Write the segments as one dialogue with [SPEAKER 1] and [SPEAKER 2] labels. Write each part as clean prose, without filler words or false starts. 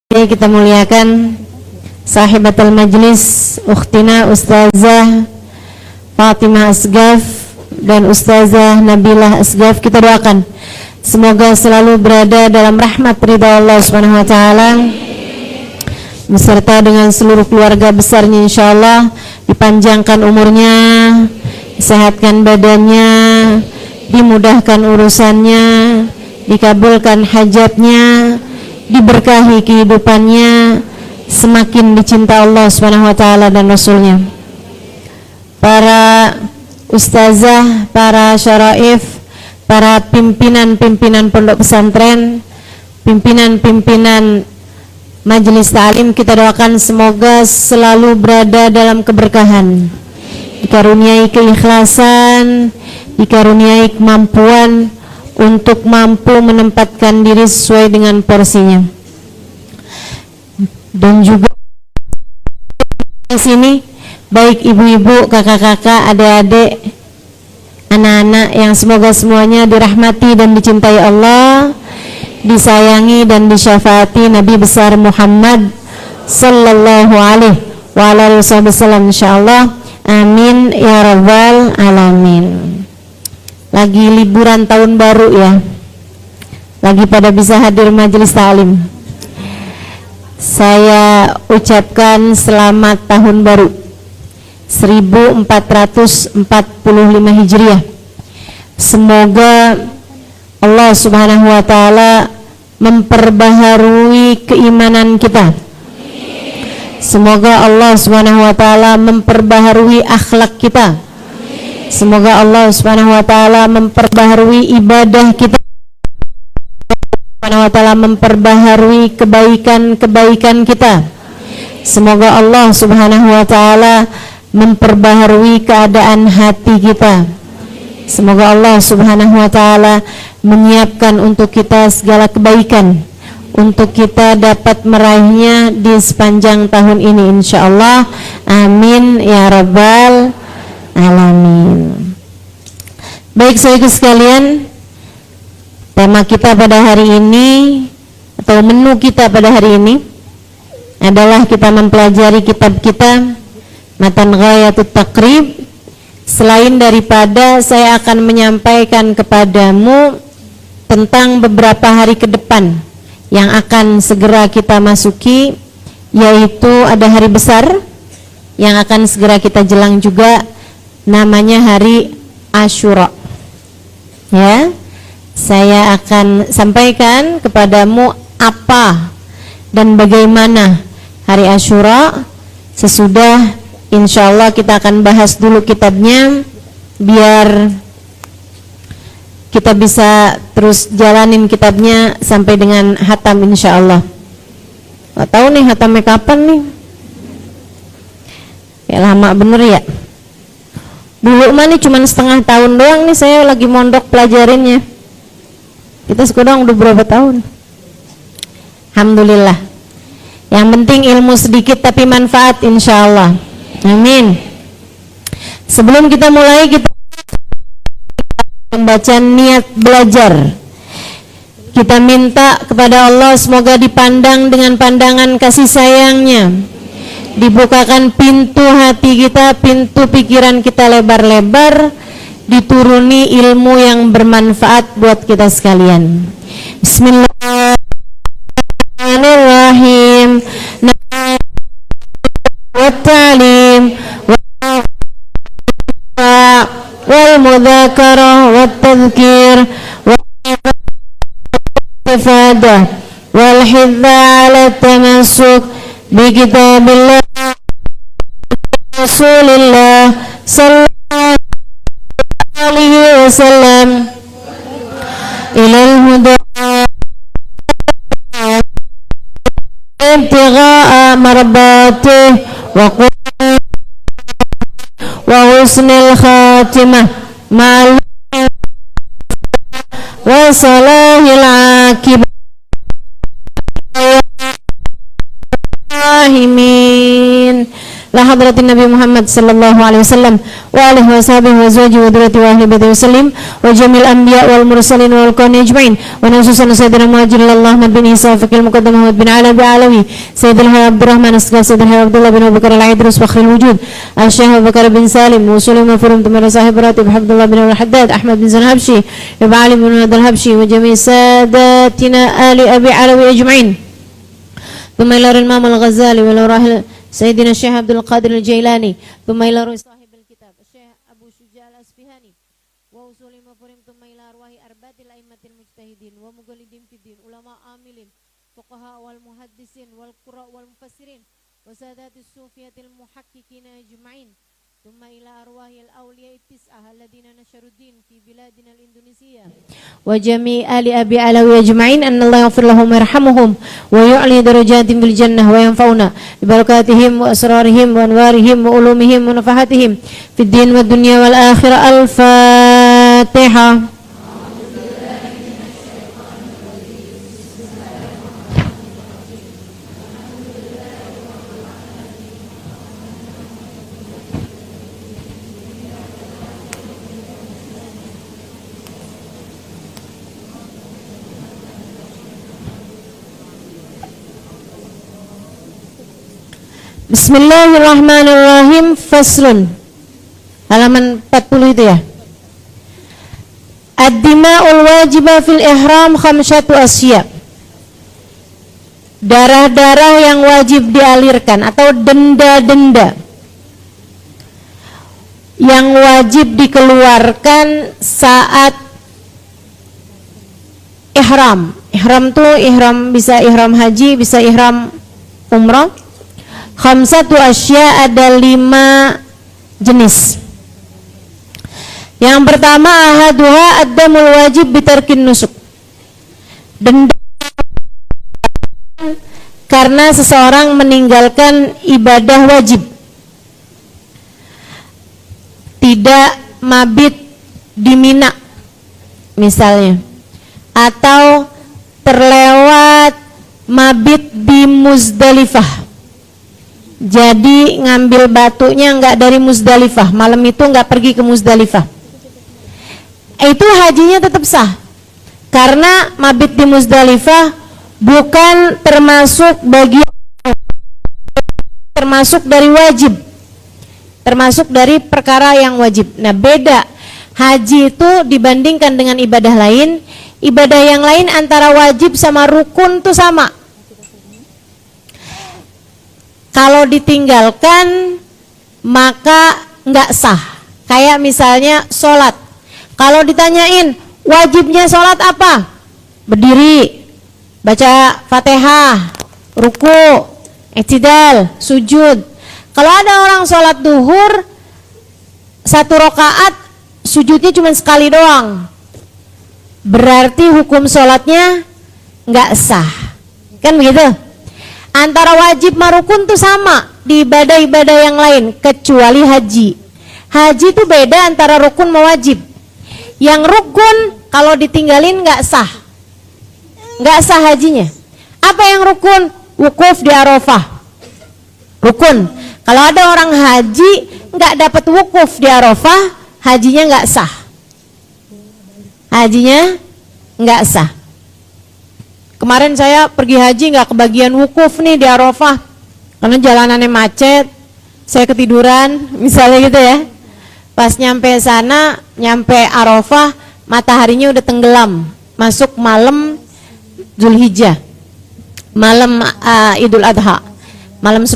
[SPEAKER 1] Kita muliakan sahibatul majlis ukhtina Ustazah Fatimah Asgaf dan Ustazah Nabilah Asgaf. Kita doakan semoga selalu berada dalam rahmat ridha Allah Subhanahu wa taala beserta dengan seluruh keluarga besarnya, insyaallah dipanjangkan umurnya, disehatkan badannya, dimudahkan urusannya, dikabulkan hajatnya, diberkahi kehidupannya, semakin dicinta Allah Subhanahu wa taala dan Rasulnya. Para ustazah, para syaraif, para pimpinan-pimpinan pondok pesantren, pimpinan-pimpinan majelis ta'lim, kita doakan semoga selalu berada dalam keberkahan, dikaruniai keikhlasan, dikaruniai kemampuan untuk mampu menempatkan diri sesuai dengan porsinya. Dan juga di sini baik ibu-ibu, kakak-kakak, adik-adik, anak-anak yang semoga semuanya dirahmati dan dicintai Allah, disayangi dan disyafaati Nabi besar Muhammad sallallahu alaihi wasallam, insyaallah. Amin ya rabbal alamin. Lagi liburan tahun baru ya, lagi pada bisa hadir majelis ta'lim. Saya ucapkan selamat tahun baru 1445 Hijriah. Semoga Allah Subhanahu wa taala memperbaharui keimanan kita. Semoga Allah Subhanahu wa taala memperbaharui akhlak kita. Semoga Allah Subhanahu wa taala memperbaharui ibadah kita. Subhanahu wa taala memperbaharui kebaikan-kebaikan kita. Semoga Allah Subhanahu wa taala memperbaharui keadaan hati kita. Semoga Allah Subhanahu wa taala menyiapkan untuk kita segala kebaikan untuk kita dapat meraihnya di sepanjang tahun ini, insyaallah. Amin ya rabbal alamin. Baik saudara sekalian, tema kita pada hari ini atau menu kita pada hari ini adalah kita mempelajari kitab kita Matan Ghayatut Taqrib. Selain daripada saya akan menyampaikan kepadamu tentang beberapa hari ke depan yang akan segera kita masuki, yaitu ada hari besar yang akan segera kita jelang juga, namanya hari Asyura. Ya, saya akan sampaikan kepadamu apa dan bagaimana hari Asyura. Sesudah insyaallah kita akan bahas dulu kitabnya biar kita bisa terus jalanin kitabnya sampai dengan hatam insyaallah. Gak tahu nih hatamnya kapan nih, ya lama bener ya. Dulu mah nih cuma setengah tahun doang nih saya lagi mondok pelajarinnya. Kita sekarang udah berapa tahun? Alhamdulillah. Yang penting ilmu sedikit tapi manfaat, insyaallah. Amin. Sebelum kita mulai, kita membaca niat belajar. Kita minta kepada Allah semoga dipandang dengan pandangan kasih sayangnya, dibukakan pintu hati kita, pintu pikiran kita lebar-lebar, dituruni ilmu yang bermanfaat buat kita sekalian. Bismillahirrahmanirrahim. Wat-ta'lim wal mudzakarah wat tadhkir wal ifadah wal hidza 'ala tamassuk bi kitabillah Rasulillah sallallahu alaihi wasallam ilal huda ibtigha'a marbatih wa husnil khatimah ma'al wa salahil aqibah. Amin. la hadratin Nabi Muhammad sallallahu alaihi wasallam wa alihi wa sahbihi wa azwajihi wa dhurriyyatihi wa ahli baitihi wasallim wa jamil anbiya wal mursalin wal qawmi ajma'in wa nasusan sayyidina muhajirin Ahmad bin Isa Fakil Muqaddam Muhammad bin Alawi Alawi Sayyidul Hayy Abdurrahman Asghar Sayyidul Hayy Abdullah bin Abu Bakar Al-Idrus Fakhrul Wujud Al-Syekh Abu Bakar bin Salim Musulim Mafurum Tumara Sahib Ratib Abdullah bin Al-Haddad Ahmad bin Zanhabshi Ibn Ali bin Al-Habshi wa jami' sadatina ali Abi Alawi ajma'in ثم إلى الإمام الغزالي وإلى راحل سيدنا الشيخ عبد القادر الجيلاني ثم إلى روح صاحب الكتاب الشيخ أبو شجاع الأصفهاني وأصول مفهوم ثم إلى أرواح أرباب الأئمة المجتهدين ومقلدين في الدين علماء عاملين فقهاء والمحدثين والقراء والمفسرين وسادات الصوفية المحققين أجمعين ثم إلى أرواح الأولياء التسعة الذين نشروا الدين في بلادنا الإندونيسية وجميع آل أبي علوي أجمعين أن الله يغفر لهم ويرحمهم ويعلي درجاتهم في الجنة وينفعنا ببركاتهم وأسرارهم وأنوارهم وعلومهم ونفحاتهم في الدين والدنيا والآخرة. الفاتحة. Bismillahirrahmanirrahim. Faslun. Halaman 40 itu ya. Ad-dima'ul wajibah fil ihram khamsyatu asya. Darah-darah yang wajib dialirkan atau denda-denda yang wajib dikeluarkan saat ihram. Ihram tuh ihram bisa ihram haji, bisa ihram umrah. Khamsatu asya, ada 5 jenis. Yang pertama ahaduha ad-damul wajib bitarkin nusuk. Denda karena seseorang meninggalkan ibadah wajib. Tidak mabit di Mina misalnya, atau terlewat mabit di Muzdalifah. Jadi ngambil batunya enggak dari Muzdalifah, malam itu enggak pergi ke Muzdalifah, itu hajinya tetap sah. Karena mabit di Muzdalifah bukan termasuk bagian, termasuk dari wajib, termasuk dari perkara yang wajib. Nah beda, haji itu dibandingkan dengan ibadah lain. Ibadah yang lain antara wajib sama rukun tuh sama. Kalau ditinggalkan maka nggak sah. Kayak misalnya sholat. Kalau ditanyain wajibnya sholat apa? Berdiri, baca Fatihah, ruku, i'tidal, sujud. Kalau ada orang sholat duhur 1 rakaat sujudnya cuma sekali doang, berarti hukum sholatnya nggak sah. Kan begitu? Antara wajib marukun tuh sama di ibadah-ibadah yang lain kecuali haji. Haji itu beda antara rukun sama wajib. Yang rukun kalau ditinggalin nggak sah, nggak sah hajinya. Apa yang rukun? Wukuf di Arafah, rukun. Kalau ada orang haji nggak dapat wukuf di Arafah, hajinya nggak sah. Hajinya nggak sah. Kemarin saya pergi haji nggak kebagian wukuf nih di Arafah karena jalanannya macet, saya ketiduran misalnya gitu ya. Pas nyampe sana, nyampe Arafah, mataharinya udah tenggelam, masuk malam Zulhijjah, malam Idul Adha, malam 10.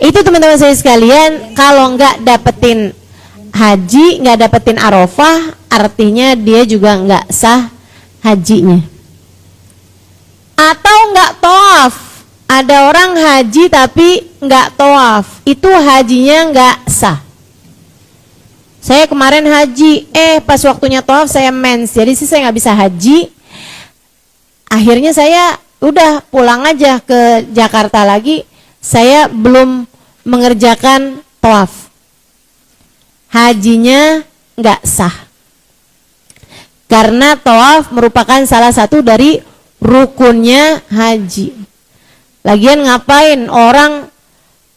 [SPEAKER 1] Itu teman-teman saya sekalian, kalau nggak dapetin haji, nggak dapetin Arafah, artinya dia juga nggak sah hajinya. Atau nggak tawaf, ada orang haji tapi nggak tawaf, itu hajinya nggak sah. Saya kemarin haji, pas waktunya tawaf saya mens, jadi sih saya nggak bisa haji. Akhirnya saya udah pulang aja ke Jakarta lagi, saya belum mengerjakan tawaf, hajinya nggak sah. Karena tawaf merupakan salah satu dari rukunnya haji. Lagian ngapain orang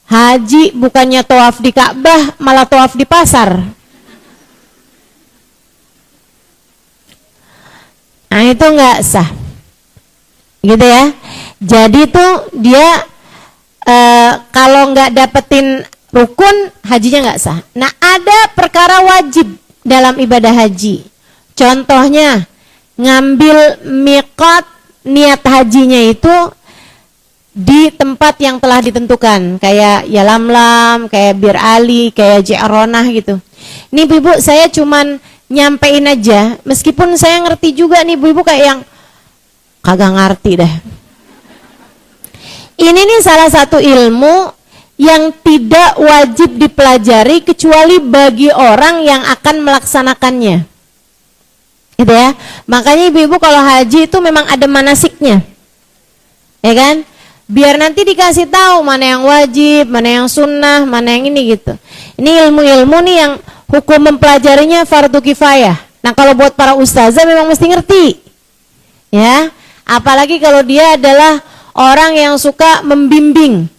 [SPEAKER 1] Haji bukannya tawaf di Ka'bah, malah tawaf di pasar. Nah itu nggak sah, gitu ya. Jadi tuh dia kalau nggak dapetin rukun, hajinya nggak sah. Nah ada perkara wajib dalam ibadah haji. Contohnya ngambil miqat, niat hajinya itu di tempat yang telah ditentukan, kayak Yalamlam, kayak Bir Ali, kayak Ji'ronah gitu. Ini ibu saya cuman nyampein aja, meskipun saya ngerti juga nih ibu kayak yang kagak ngerti dah. Ini nih salah satu ilmu yang tidak wajib dipelajari kecuali bagi orang yang akan melaksanakannya, gitu ya. Makanya ibu-ibu kalau haji itu memang ada manasiknya, ya kan? Biar nanti dikasih tahu mana yang wajib, mana yang sunnah, mana yang ini gitu. Ini ilmu-ilmu nih yang hukum mempelajarinya fardu kifayah. Nah kalau buat para ustazah memang mesti ngerti, ya. Apalagi kalau dia adalah orang yang suka membimbing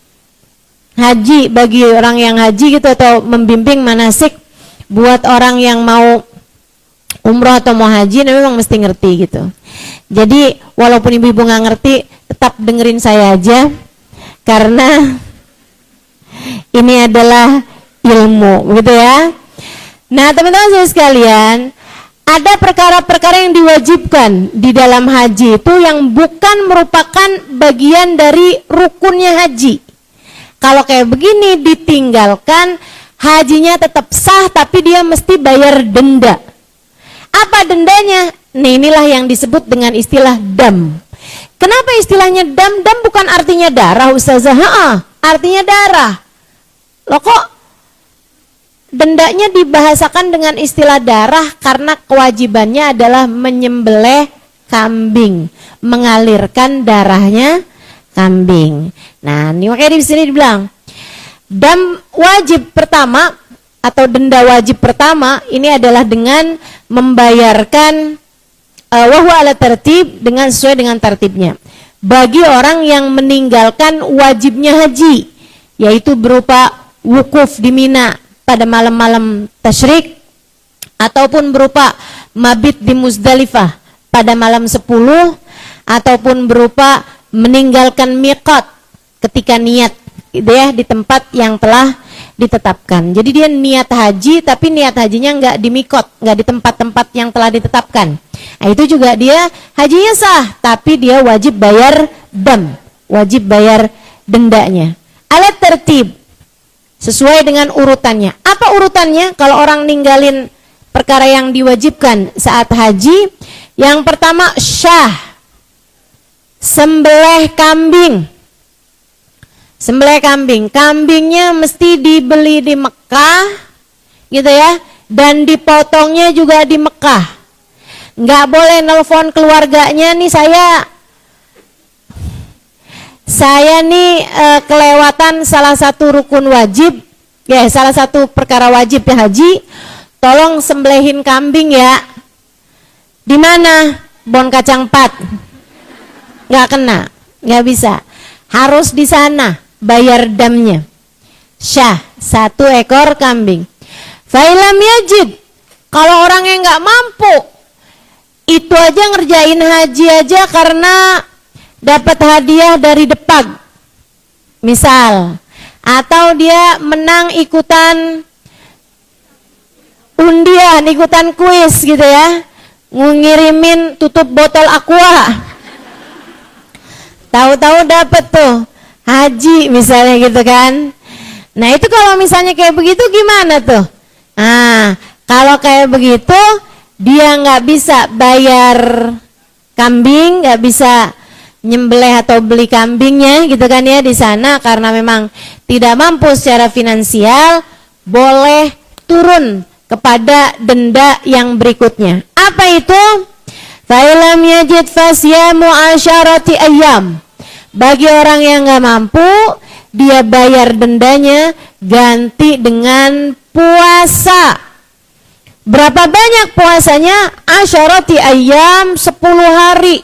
[SPEAKER 1] haji bagi orang yang haji gitu, atau membimbing manasik buat orang yang mau umroh atau mau haji, nah memang mesti ngerti gitu. Jadi walaupun ibu-ibu nggak ngerti, tetap dengerin saya aja, karena ini adalah ilmu, gitu ya. Nah teman-teman saya sekalian, ada perkara-perkara yang diwajibkan di dalam haji itu yang bukan merupakan bagian dari rukunnya haji. Kalau kayak begini ditinggalkan, hajinya tetap sah, tapi dia mesti bayar denda. Apa dendanya? Nah inilah yang disebut dengan istilah dam. Kenapa istilahnya dam? Dam bukan artinya darah ustazah, artinya darah. Loh kok dendanya dibahasakan dengan istilah darah? Karena kewajibannya adalah menyembelih kambing, mengalirkan darahnya kambing. Nah ini makanya di sini dibilang dam wajib pertama atau denda wajib pertama ini adalah dengan membayarkan wahwa ala tertib, dengan sesuai dengan tertibnya, bagi orang yang meninggalkan wajibnya haji, yaitu berupa wukuf di Mina pada malam-malam tasyrik, ataupun berupa mabit di Muzdalifah pada malam 10, ataupun berupa meninggalkan miqat ketika niat, gitu ya, di tempat yang telah ditetapkan. Jadi dia niat haji, tapi niat hajinya nggak di miqat, nggak di tempat-tempat yang telah ditetapkan. Nah, itu juga dia hajinya sah, tapi dia wajib bayar dam, wajib bayar dendanya. Alat tertib, sesuai dengan urutannya. Apa urutannya kalau orang ninggalin perkara yang diwajibkan saat haji? Yang pertama syah, sembelih kambing. Sembelih kambing, kambingnya mesti dibeli di Mekah, gitu ya, dan dipotongnya juga di Mekah. Nggak boleh nelpon keluarganya, nih saya nih kelewatan salah satu rukun wajib, ya salah satu perkara wajib ya haji, tolong sembelihin kambing ya. Di mana? Bon Kacang Pat. Nggak kena, nggak bisa. Harus di sana, bayar damnya. Syah, 1 ekor kambing. Failam yajid, kalau orang yang nggak mampu, itu aja ngerjain haji aja karena dapat hadiah dari Depag, misal, atau dia menang ikutan undian, ikutan kuis gitu ya, ngirimin tutup botol aqua, tahu-tahu dapat tuh haji misalnya gitu kan. Nah itu kalau misalnya kayak begitu gimana tuh? Nah kalau kayak begitu dia nggak bisa bayar kambing, nggak bisa nyembelih atau beli kambingnya gitu kan ya di sana, karena memang tidak mampu secara finansial, boleh turun kepada denda yang berikutnya. Apa itu? Fa'ilam yajid fasyamu asyarati ayyam. Bagi orang yang nggak mampu, dia bayar dendanya ganti dengan puasa. Berapa banyak puasanya? Asyarati ayyam, 10 hari.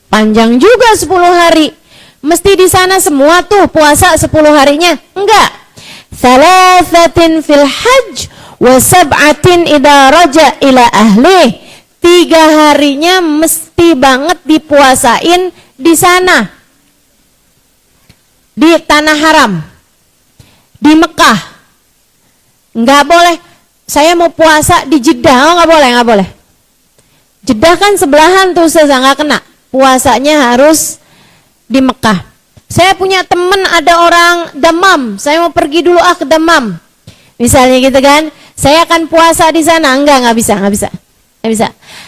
[SPEAKER 1] Panjang juga 10 hari. Mesti di sana semua tuh puasa 10 harinya? Enggak. Thalathatin fil hajj wa sab'atin idza raja ila ahli. 3 harinya mesti banget dipuasain di sana. Di tanah haram. Di Mekah. Enggak boleh. Saya mau puasa di Jeddah. Oh, enggak boleh, enggak boleh. Jeddah kan sebelahan tuh, saya enggak kena. Puasanya harus di Mekah. Saya punya temen ada orang Damam, saya mau pergi dulu ke Damam. Misalnya gitu kan, saya akan puasa di sana. Enggak bisa.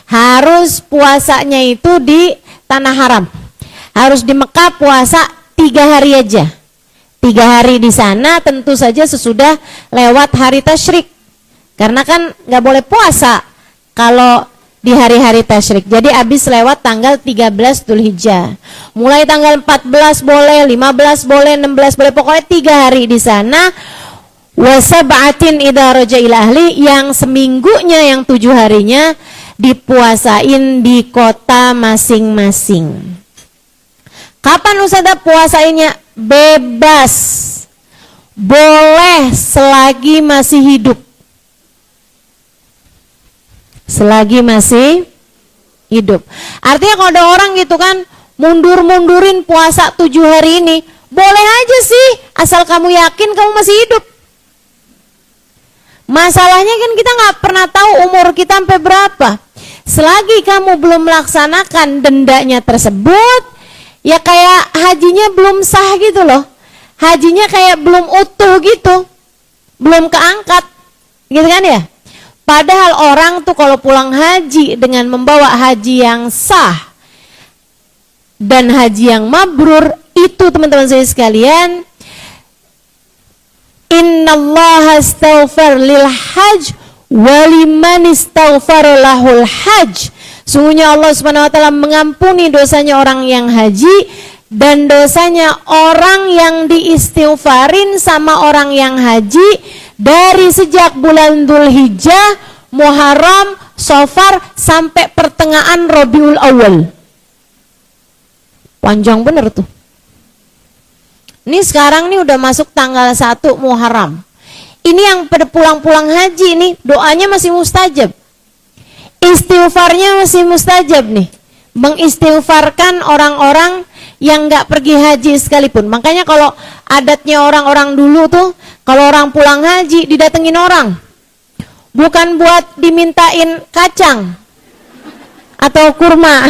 [SPEAKER 1] Harus puasanya itu di tanah haram. Harus di Mekah puasa 3 hari aja. 3 hari di sana tentu saja sesudah lewat hari tasyrik. Karena kan nggak boleh puasa kalau di hari-hari tasyrik. Jadi habis lewat tanggal 13 Dzulhijjah. Mulai tanggal 14 boleh, 15 boleh, 16 boleh, pokoknya 3 hari di sana. Wasab'atin idza raja ila ahli, yang seminggunya, yang 7 harinya dipuasain di kota masing-masing. Kapan Ustazah puasainnya? Bebas. Boleh selagi masih hidup. Selagi masih hidup. Artinya kalau ada orang gitu kan mundur-mundurin puasa 7 hari ini, boleh aja sih, asal kamu yakin kamu masih hidup. Masalahnya kan kita nggak pernah tahu umur kita sampai berapa. Selagi kamu belum melaksanakan dendanya tersebut, ya kayak hajinya belum sah gitu loh. Hajinya kayak belum utuh gitu, belum keangkat, gitu kan ya. Padahal orang tuh kalau pulang haji dengan membawa haji yang sah dan haji yang mabrur, itu teman-teman saya sekalian, innallaha astaghfar lil hajj waliman istaghfar lahul hajj. Sungguhnya Allah Subhanahu wa taala mengampuni dosanya orang yang haji dan dosanya orang yang diistighfarin sama orang yang haji dari sejak bulan Dzulhijjah, Muharram, Safar sampai pertengahan Rabiul Awal. Panjang bener tuh. Ini sekarang nih udah masuk tanggal 1 Muharram. Ini yang pada pulang-pulang haji nih, doanya masih mustajab. Istighfarnya masih mustajab nih. Mengistighfarkan orang-orang yang nggak pergi haji sekalipun. Makanya kalau adatnya orang-orang dulu tuh, kalau orang pulang haji didatengin orang, bukan buat dimintain kacang atau kurma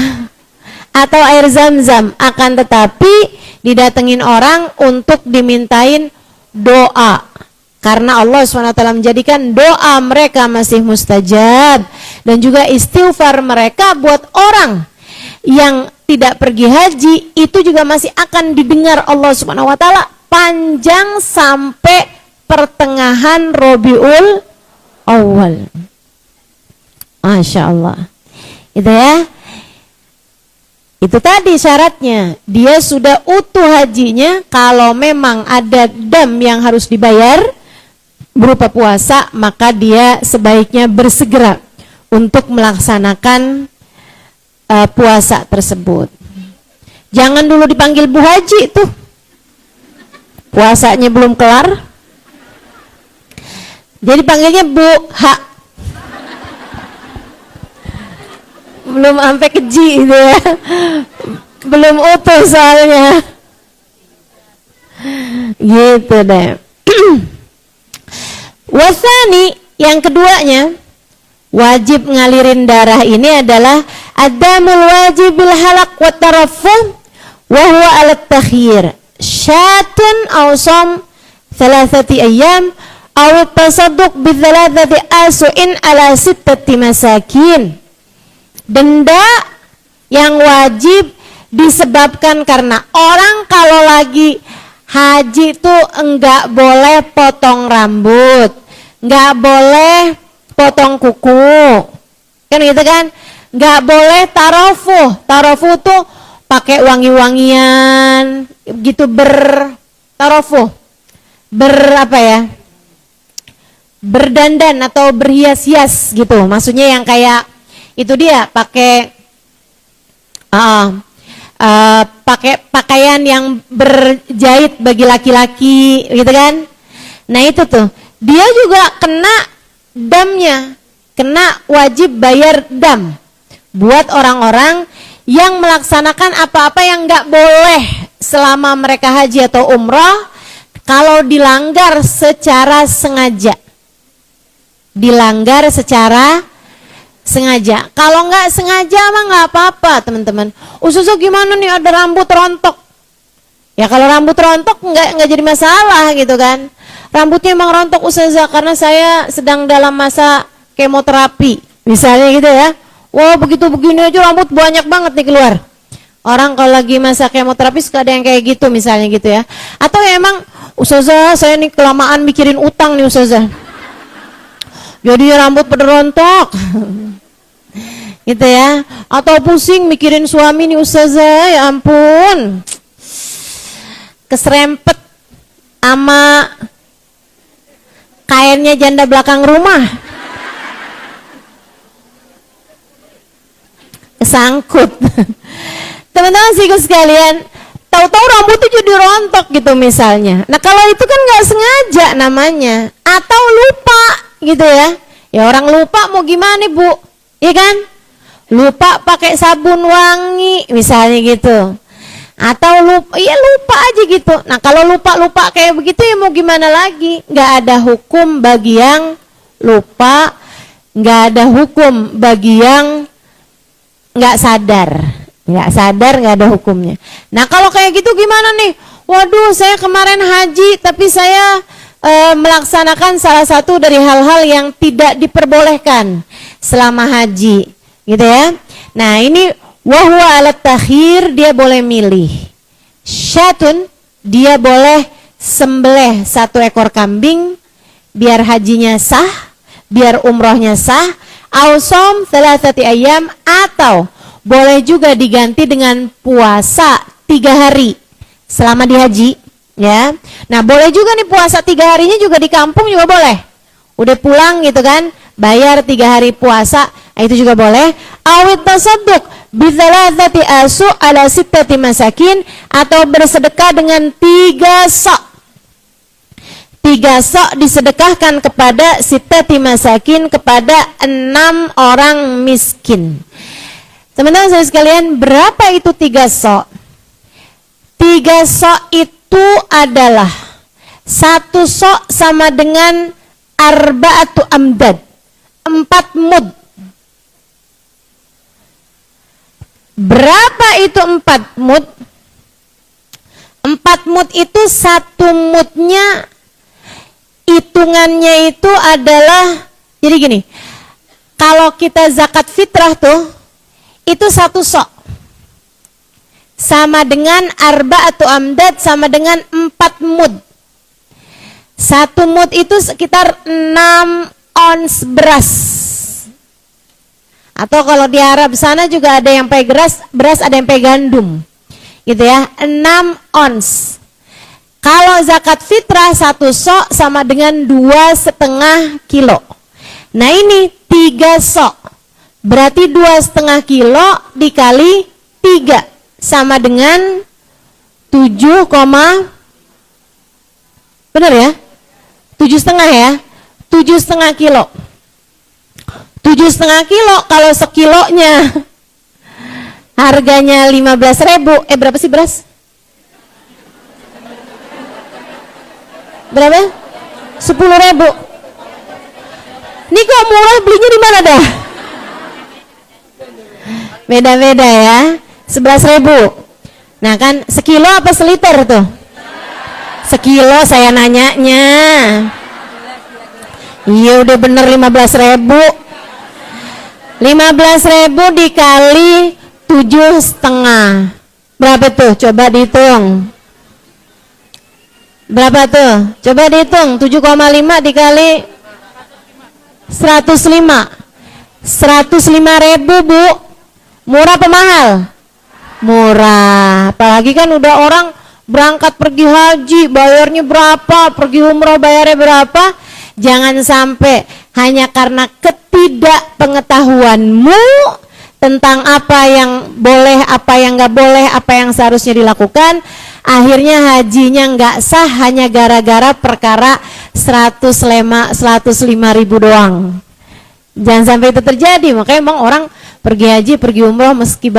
[SPEAKER 1] atau air zam-zam, akan tetapi didatengin orang untuk dimintain doa. Karena Allah SWT menjadikan doa mereka masih mustajab, dan juga istighfar mereka buat orang yang tidak pergi haji itu juga masih akan didengar Allah SWT panjang sampai pertengahan Rabiul Awal. Masya Allah. Itu ya. Itu tadi syaratnya. Dia sudah utuh hajinya. Kalau memang ada dam yang harus dibayar berupa puasa, maka dia sebaiknya bersegera untuk melaksanakan puasa tersebut. Jangan dulu dipanggil Bu Haji tuh. Puasanya belum kelar. Jadi panggilnya Bu Ha. Belum sampai keji gitu ya. Belum utuh soalnya. Gitu deh. Wasani, yang keduanya, wajib ngalirin darah ini adalah adamul wajibil halak wa tarafuh wa huwa alat takhir syatun aw som 3 ayyam aw tasadduq bi 3 asuin ala 6 masakin. Denda yang wajib disebabkan karena orang kalau lagi haji tuh enggak boleh potong rambut, enggak boleh potong kuku, kan gitu kan? Enggak boleh tarofuh. Tarofuh tuh pakai wangi-wangian gitu, tarofuh, apa ya, berdandan atau berhias-hias gitu. Maksudnya yang kayak itu dia pakai pakai pakaian yang berjahit bagi laki-laki, gitu kan? Nah itu tuh, dia juga kena damnya, kena wajib bayar dam buat orang-orang yang melaksanakan apa-apa yang nggak boleh selama mereka haji atau umrah kalau dilanggar secara sengaja. Dilanggar secara sengaja. Kalau nggak sengaja mah nggak apa-apa, teman-teman. Ustazah gimana nih ada rambut rontok? Ya kalau rambut rontok nggak jadi masalah gitu kan. Rambutnya emang rontok Ustazah karena saya sedang dalam masa kemoterapi, misalnya gitu ya. Wah begitu begini aja rambut banyak banget nih keluar. Orang kalau lagi masa kemoterapi suka ada yang kayak gitu misalnya gitu ya. Atau ya emang Ustazah saya nih kelamaan mikirin utang nih Ustazah, jadi rambut pada rontok gitu ya. Atau pusing mikirin suami nih Ustazah, ya ampun keserempet sama kainnya janda belakang rumah, kesangkut. Teman-teman sih sekalian, tahu-tahu rambutnya jadi rontok gitu misalnya. Nah kalau itu kan nggak sengaja namanya, atau lupa gitu ya. Ya orang lupa mau gimana Bu, ya kan? Lupa pakai sabun wangi misalnya gitu. Atau lupa, ya lupa aja gitu. Nah kalau lupa kayak begitu ya mau gimana lagi? Nggak ada hukum bagi yang lupa, nggak ada hukum bagi yang nggak sadar. Nggak ada hukumnya. Nah kalau kayak gitu gimana nih? Waduh saya kemarin haji tapi saya melaksanakan salah satu dari hal-hal yang tidak diperbolehkan selama haji, gitu ya. Nah ini wahwa alat takhir, dia boleh milih. Syatun, dia boleh sembelih 1 ekor kambing biar hajinya sah, biar umrohnya sah. Ausom 3 ayam, atau boleh juga diganti dengan puasa 3 hari selama di haji, ya. Nah boleh juga nih puasa 3 harinya juga di kampung juga boleh. Udah pulang gitu kan, bayar 3 hari puasa, itu juga boleh. Awit tasadduq bi-3 asu ala 6 masakin, atau bersedekah dengan 3 sok. 3 sok disedekahkan kepada 6 masakin, kepada 6 orang miskin. Teman-teman saya sekalian, berapa itu 3 sok? 3 sok itu adalah 1 sok sama dengan arba'atu amdad, 4 mud. Berapa itu 4 mud? 4 mud itu 1 mudnya hitungannya itu adalah, jadi gini, kalau kita zakat fitrah tuh itu 1 sok sama dengan arba'atu amdad, sama dengan 4 mud. 1 mud itu sekitar 6 ons beras. Atau kalau di Arab sana juga ada yang pakai beras, ada yang pakai gandum, gitu ya, 6 ons. Kalau zakat fitrah 1 sok sama dengan 2,5 kilo. Nah ini 3 sok, berarti 2,5 kilo dikali 3 sama dengan 7, benar ya? 7,5 ya? 7,5 kilo. 7,5 kilo kalau sekilonya harganya 15.000, berapa sih beras? Berapa? 10.000. Ini kok murah, belinya di mana dah? Beda-beda ya. 11.000. Nah kan sekilo apa seliter tuh? Sekilo saya nanyanya. Iya udah bener 15.000. 15.000 dikali 7,5. Berapa tuh? Coba dihitung. Berapa tuh? Coba dihitung. 7,5 dikali 105. 105.000 Bu. Murah apa mahal? Murah. Apalagi kan udah orang berangkat pergi haji bayarnya berapa, pergi umroh bayarnya berapa. Jangan sampai hanya karena ketidakpengetahuanmu tentang apa yang boleh, apa yang nggak boleh, apa yang seharusnya dilakukan. Akhirnya hajinya nggak sah hanya gara-gara perkara 105 ribu doang. Jangan sampai itu terjadi. Makanya emang orang pergi haji, pergi umroh mesti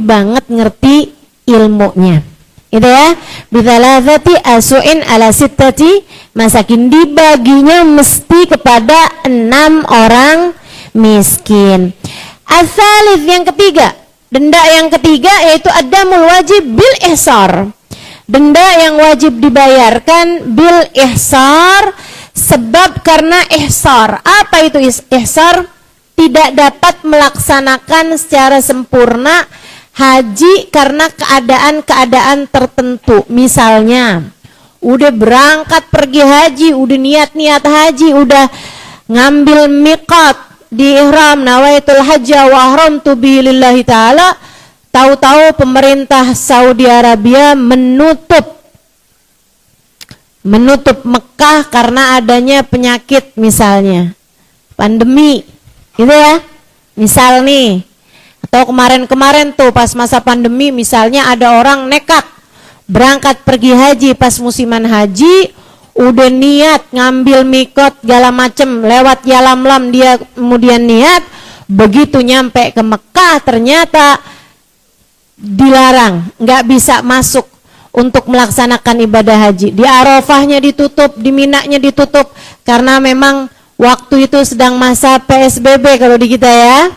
[SPEAKER 1] banget ngerti ilmunya. Itu ya. Bithalafati asu'in ala sittati masakin, dibaginya mesti kepada 6 orang miskin. As-salits, yang ketiga, denda yang ketiga yaitu adamul wajib bil ihsar. Denda yang wajib dibayarkan bil ihsar, sebab karena ihsar. Apa itu ihsar? Tidak dapat melaksanakan secara sempurna haji karena keadaan-keadaan tertentu. Misalnya, udah berangkat pergi haji, udah niat haji, udah ngambil miqat di ihram, nawaitul hajja wa ahramtu bihi lillahi ta'ala. Tahu-tahu pemerintah Saudi Arabia menutup Mekah karena adanya penyakit, misalnya pandemi, gitu ya. Misal nih, atau kemarin-kemarin tuh pas masa pandemi, misalnya ada orang nekat berangkat pergi haji pas musiman haji, udah niat ngambil mikot segala macem, lewat Yalamlam dia kemudian niat, begitu nyampe ke Mekah ternyata dilarang, nggak bisa masuk untuk melaksanakan ibadah haji. Di Arafahnya ditutup, di Minanya ditutup, karena memang waktu itu sedang masa PSBB kalau di kita ya.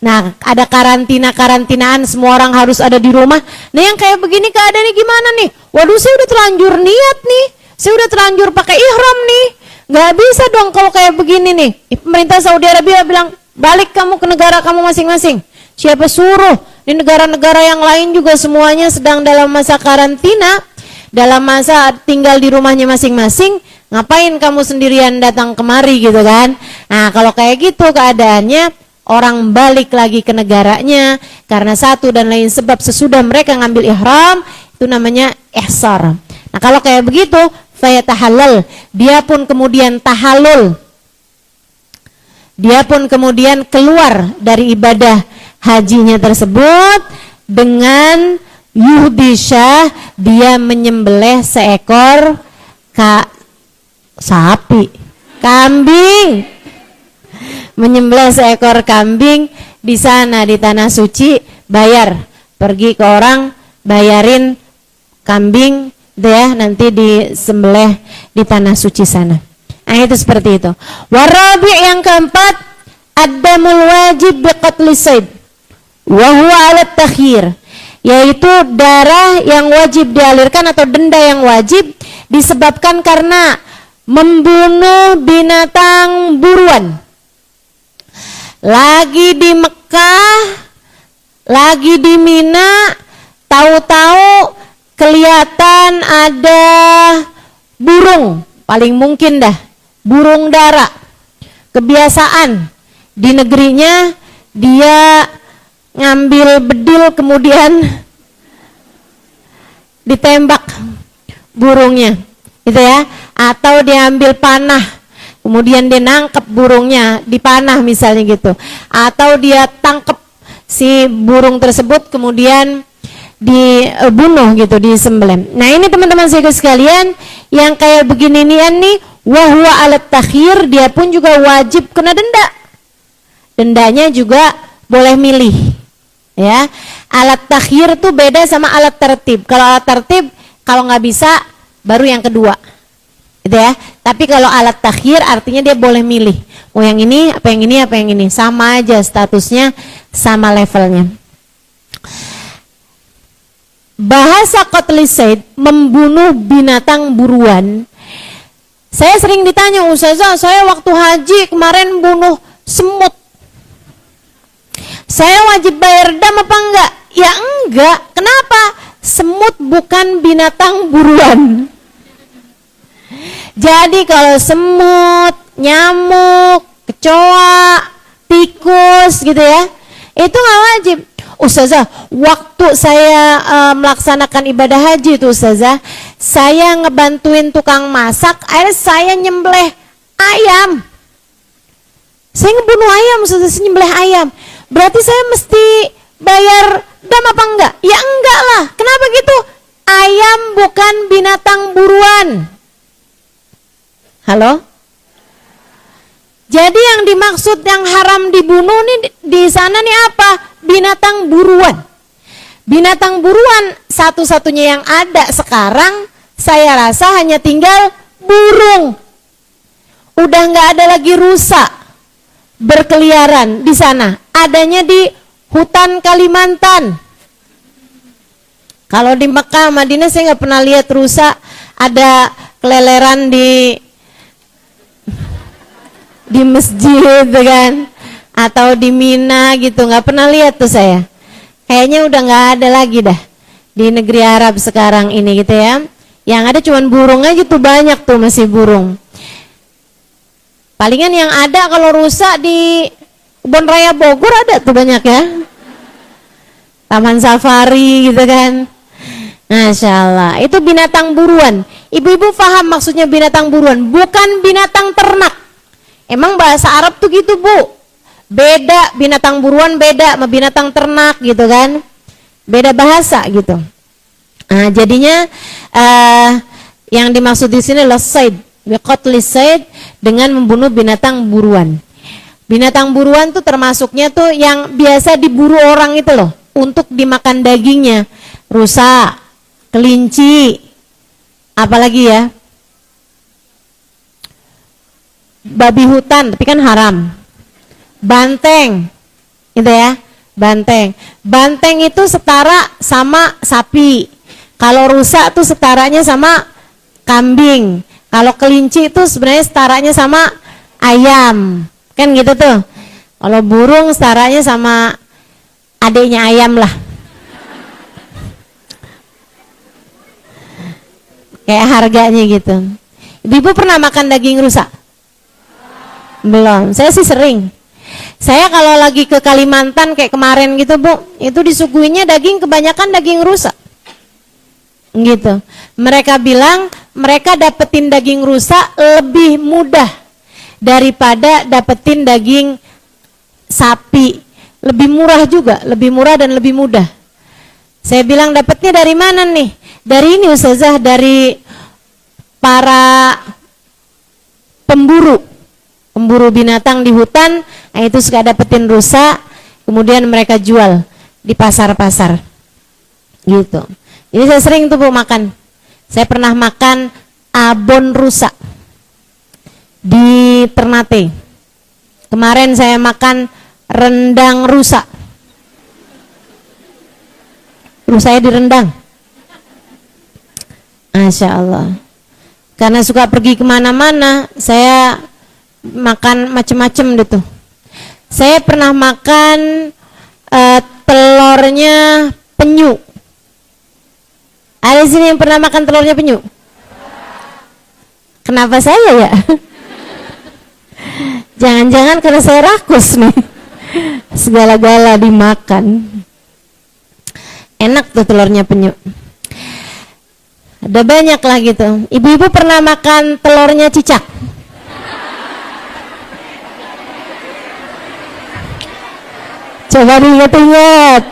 [SPEAKER 1] Nah, ada karantinaan, semua orang harus ada di rumah. Nah, yang kayak begini keadaannya gimana nih? Waduh, saya udah terlanjur niat nih, saya udah terlanjur pakai ihram nih, nggak bisa dong kalau kayak begini nih. Pemerintah Saudi Arabia bilang, balik kamu ke negara kamu masing-masing. Siapa suruh? Di negara-negara yang lain juga semuanya sedang dalam masa karantina, dalam masa tinggal di rumahnya masing-masing. Ngapain kamu sendirian datang kemari gitu kan? Nah, kalau kayak gitu keadaannya, orang balik lagi ke negaranya karena satu dan lain sebab sesudah mereka ngambil ihram, itu namanya ihsar. Nah, kalau kayak begitu, fayatahallal, dia pun kemudian tahallul, dia pun kemudian keluar dari ibadah hajinya tersebut dengan yuhdisha, dia menyembelih seekor kambing, menyembelih seekor kambing di sana di tanah suci, bayar, pergi ke orang bayarin kambing deh, nanti disembelih di tanah suci sana. Nah, itu seperti itu. Warabi, yang keempat, adamul wajib biqatli sayd wa huwa ala takhir, yaitu darah yang wajib dialirkan atau denda yang wajib disebabkan karena membunuh binatang buruan. Lagi di Mekah, lagi di Mina, tahu-tahu kelihatan ada burung, paling mungkin dah burung dara. Kebiasaan di negerinya dia ngambil bedil kemudian ditembak burungnya, gitu ya. Atau dia ambil panah kemudian dia nangkep burungnya, dipanah misalnya gitu. Atau dia tangkep si burung tersebut kemudian dibunuh gitu, disembelih. Nah, ini teman-teman sekalian, yang kayak begini-nian nih, wahwa alat takhir, dia pun juga wajib kena denda. Dendanya juga boleh milih, ya. Alat takhir tuh beda sama alat tertib. Kalau alat tertib, kalau nggak bisa baru yang kedua, gitu ya. Tapi kalau alat takhir artinya dia boleh milih, mau yang ini, apa yang ini, apa yang ini, sama aja statusnya, sama levelnya. Bahasa qatli sayd, membunuh binatang buruan. Saya sering ditanya, Ustazah, saya waktu haji kemarin bunuh semut, saya wajib bayar dam apa enggak? Ya enggak. Kenapa? Semut bukan binatang buruan. Jadi kalau semut, nyamuk, kecoa, tikus gitu ya, itu nggak wajib. Ustazah, waktu saya melaksanakan ibadah haji itu Ustazah, saya ngebantuin tukang masak, akhirnya saya nyembelih ayam. Saya ngebunuh ayam Ustazah, saya nyembelih ayam. Berarti saya mesti bayar dam apa enggak? Ya enggak lah. Kenapa gitu? Ayam bukan binatang buruan. Halo? Jadi yang dimaksud yang haram dibunuh nih di sana nih apa? Binatang buruan. Binatang buruan satu-satunya yang ada sekarang saya rasa hanya tinggal burung. Udah nggak ada lagi rusa berkeliaran di sana. Adanya di hutan Kalimantan. Kalau di Mekah, Madinah saya nggak pernah lihat rusa ada keleleran di masjid kan, atau di Mina gitu, nggak pernah lihat tuh saya. Kayaknya udah nggak ada lagi dah di negeri Arab sekarang ini gitu ya. Yang ada cuman burung aja tuh, banyak tuh masih burung. Palingan yang ada kalau rusa di Kebun Raya Bogor ada tuh banyak ya. Taman safari gitu kan. Masya Allah, itu binatang buruan. Ibu-ibu paham maksudnya binatang buruan, bukan binatang ternak. Emang bahasa Arab tuh gitu Bu, beda binatang buruan beda sama binatang ternak gitu kan, beda bahasa gitu. Nah jadinya yang dimaksud di sini adalah said, biqatlis said, dengan membunuh binatang buruan. Binatang buruan tuh termasuknya tuh yang biasa diburu orang itu loh, untuk dimakan dagingnya. Rusa, kelinci, apalagi ya, babi hutan, tapi kan haram. Banteng, gitu ya, banteng. Banteng itu setara sama sapi. Kalau rusa tuh setaranya sama kambing. Kalau kelinci itu sebenarnya setaranya sama ayam, kan gitu tuh. Kalau burung setaranya sama adiknya ayam lah. Kayak harganya gitu. Ibu pernah makan daging rusa? Belum, saya sih sering. Saya kalau lagi ke Kalimantan kayak kemarin gitu Bu, itu disuguhinya daging, kebanyakan daging rusa gitu. Mereka bilang mereka dapetin daging rusa lebih mudah daripada dapetin daging sapi. Lebih murah juga, lebih murah dan lebih mudah. Saya bilang dapetnya dari mana nih? Dari ini Ustazah, dari para pemburu binatang di hutan. Nah itu suka dapetin rusa, kemudian mereka jual di pasar-pasar gitu. Jadi saya sering tuh Bu makan. Saya pernah makan abon rusa di Ternate. Kemarin saya makan rendang rusa. Rusanya direndang. Masya Allah. Karena suka pergi kemana-mana, saya makan macem-macem gitu. Saya pernah makan telurnya penyu. Ada sini yang pernah makan telurnya penyu? Kenapa saya ya? Jangan-jangan karena saya rakus nih. Segala-gala dimakan. Enak tuh telurnya penyu. Ada banyak lah gitu. Ibu-ibu pernah makan telurnya cicak? Coba diingat-ingat.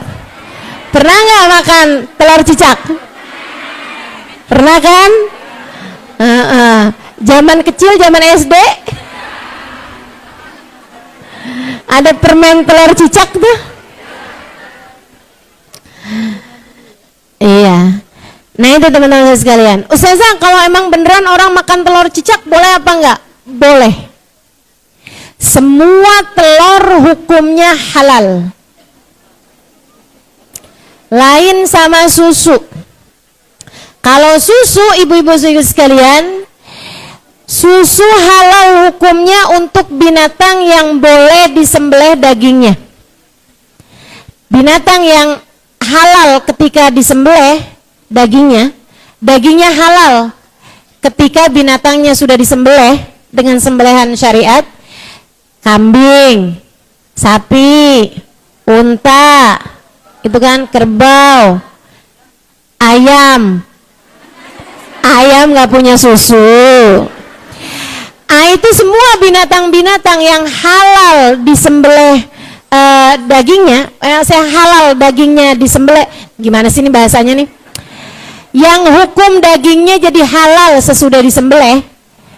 [SPEAKER 1] Pernah nggak makan telur cicak? Pernah kan? Zaman kecil, zaman SD, ada permen telur cicak tuh. Iya. Nah itu teman-teman sekalian. Ustazah, kalau emang beneran orang makan telur cicak boleh apa enggak? Boleh. Semua telur hukumnya halal. Lain sama susu. Kalau susu, ibu-ibu sekalian, susu halal hukumnya untuk binatang yang boleh disembelih dagingnya. Binatang yang halal ketika disembelih dagingnya halal ketika binatangnya sudah disembelih dengan sembelihan syariat. Kambing, sapi, unta, itu kan, kerbau, ayam nggak punya susu. Itu semua binatang-binatang yang halal disembelih dagingnya, saya halal dagingnya disembelih. Gimana sih ini bahasanya nih? Yang hukum dagingnya jadi halal sesudah disembelih,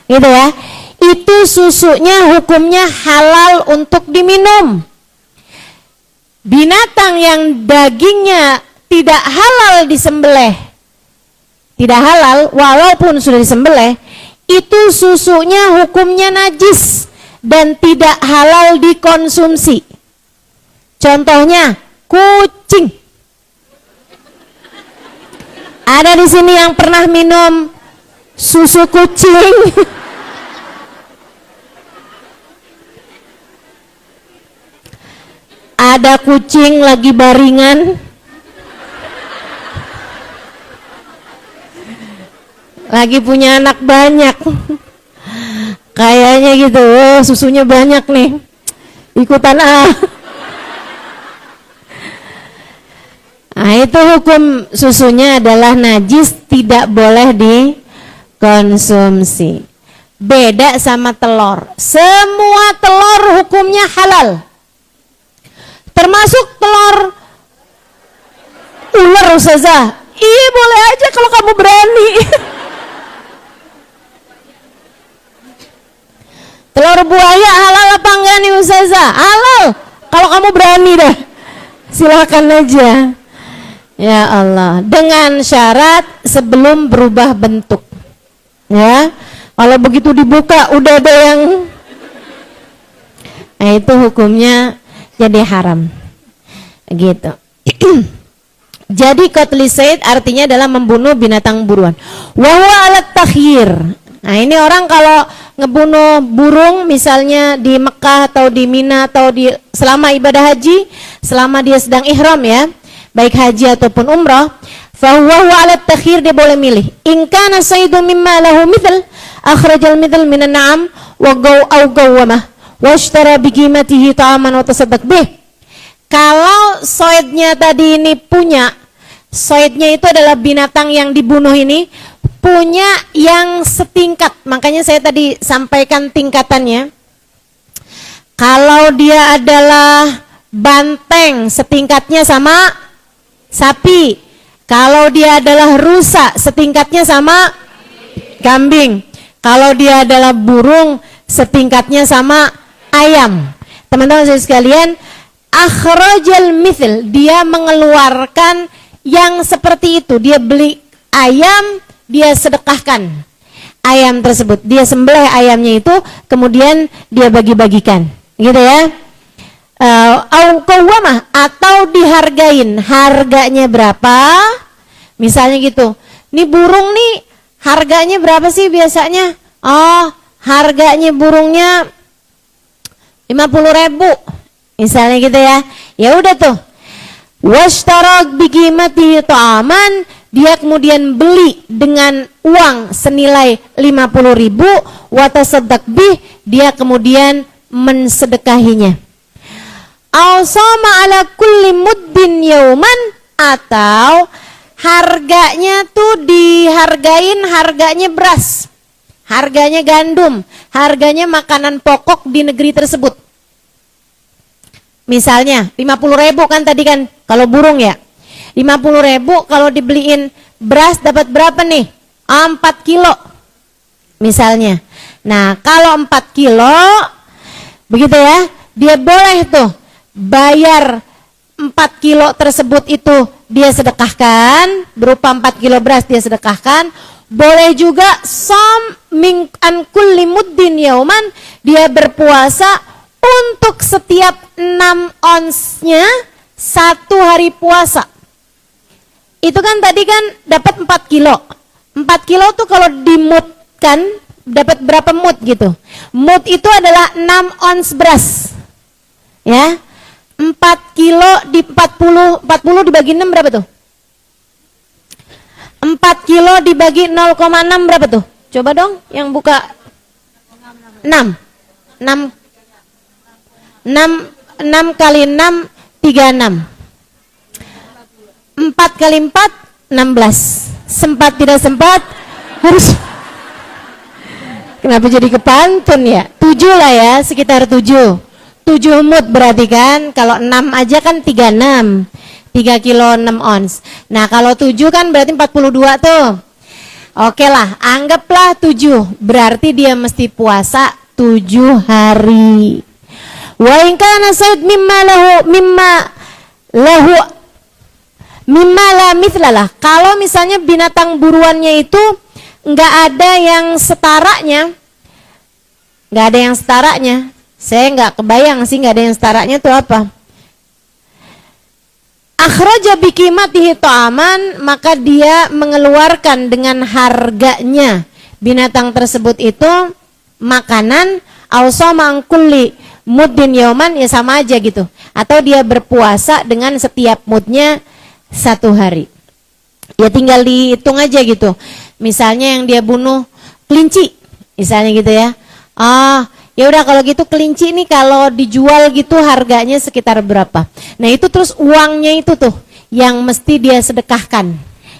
[SPEAKER 1] gitu ya. Itu susunya hukumnya halal untuk diminum. Binatang yang dagingnya tidak halal disembelih, tidak halal walaupun sudah disembelih, itu susunya hukumnya najis dan tidak halal dikonsumsi. Contohnya kucing. Ada di sini yang pernah minum susu kucing? Ada kucing lagi baringan, lagi punya anak banyak, kayaknya gitu, oh, susunya banyak nih, ikutan Nah, itu hukum susunya adalah najis, tidak boleh dikonsumsi. Beda sama telur. Semua telur hukumnya halal. Termasuk telur ular, Ustazah. Iya, boleh aja kalau kamu berani. Telur buaya halal apa enggak nih, Ustazah? Halal. Kalau kamu berani dah. Silakan aja. Ya Allah, dengan syarat sebelum berubah bentuk. Ya. Kalau begitu dibuka udah ada yang, nah itu hukumnya jadi haram. Gitu. Jadi qatli sayd artinya adalah membunuh binatang buruan. Wa huwa alat takhir. Nah, ini orang kalau ngebunuh burung misalnya di Mekah atau di Mina atau di selama ibadah haji, selama dia sedang ihram ya, baik haji ataupun umrah, fa huwa alat takhir, dia boleh milih. In kana saydu mimma lahu mithl akhrajal mithl minan na'am wa gawwamah washtara biqimatihi ta'aman wa tasaddaq bih. Kalau soidnya tadi ini punya, soidnya itu adalah binatang yang dibunuh ini punya yang setingkat, makanya saya tadi sampaikan tingkatannya. Kalau dia adalah banteng, setingkatnya sama sapi. Kalau dia adalah rusa, setingkatnya sama kambing. Kalau dia adalah burung, setingkatnya sama ayam. Teman-teman saya sekalian, akhrajal mithl, dia mengeluarkan yang seperti itu. Dia beli ayam, dia sedekahkan ayam tersebut. Dia sembelih ayamnya itu, kemudian dia bagi-bagikan. Gitu ya. Atau dihargain, harganya berapa? Misalnya gitu. Nih burung nih harganya berapa sih biasanya? Oh, harganya burungnya 50.000. Misalnya gitu ya. Ya udah tuh. Washtarak biqimati ta'aman, dia kemudian beli dengan uang senilai 50.000, wa tasaddaq bih, dia kemudian mensedekahinya. Awsama ala kulli muddin yauman, atau harganya tuh dihargain harganya beras, harganya gandum, harganya makanan pokok di negeri tersebut. Misalnya 50.000 kan tadi kan kalau burung ya, 50.000 kalau dibeliin beras dapat berapa nih? 4 kilo misalnya. Nah kalau 4 kilo begitu ya, dia boleh tuh bayar 4 kilo tersebut itu dia sedekahkan, berupa 4 kilo beras dia sedekahkan. Boleh juga som min an kulli muddin yauman, dia berpuasa untuk setiap 6 onsnya 1 hari puasa. Itu kan tadi kan dapat 4 kilo. 4 kilo tuh kalau dimutkan dapat berapa mut gitu. Mut itu adalah 6 ons beras. Ya. 4 kilo di 40 dibagi 6 berapa tuh? 4 kilo dibagi 0,6 berapa tuh? Coba dong yang buka. 6 kali 6 36. 4 kali 4 16. Sempat tidak sempat harus. Kenapa jadi kepantun ya? 7 lah ya, sekitar 7. 7 mud berarti kan, kalau 6 aja kan 36, 3 kilo 6 ons. Nah kalau 7 kan berarti 42 tuh. Oke lah, anggaplah 7, berarti dia mesti puasa 7 hari. Wa in kana sayd mimma la mithlalah. Kalau misalnya binatang buruannya itu nggak ada yang setaranya, saya nggak kebayang sih nggak ada yang setaranya itu apa. Akhraja biqimatihi ta'aman, maka dia mengeluarkan dengan harganya binatang tersebut itu makanan, awsama an kulli muddin yauman, ya sama aja gitu. Atau dia berpuasa dengan setiap mudnya 1 hari. Ya tinggal dihitung aja gitu. Misalnya yang dia bunuh kelinci, misalnya gitu ya. Ya udah kalau gitu kelinci ini kalau dijual gitu harganya sekitar berapa. Nah itu terus uangnya itu tuh yang mesti dia sedekahkan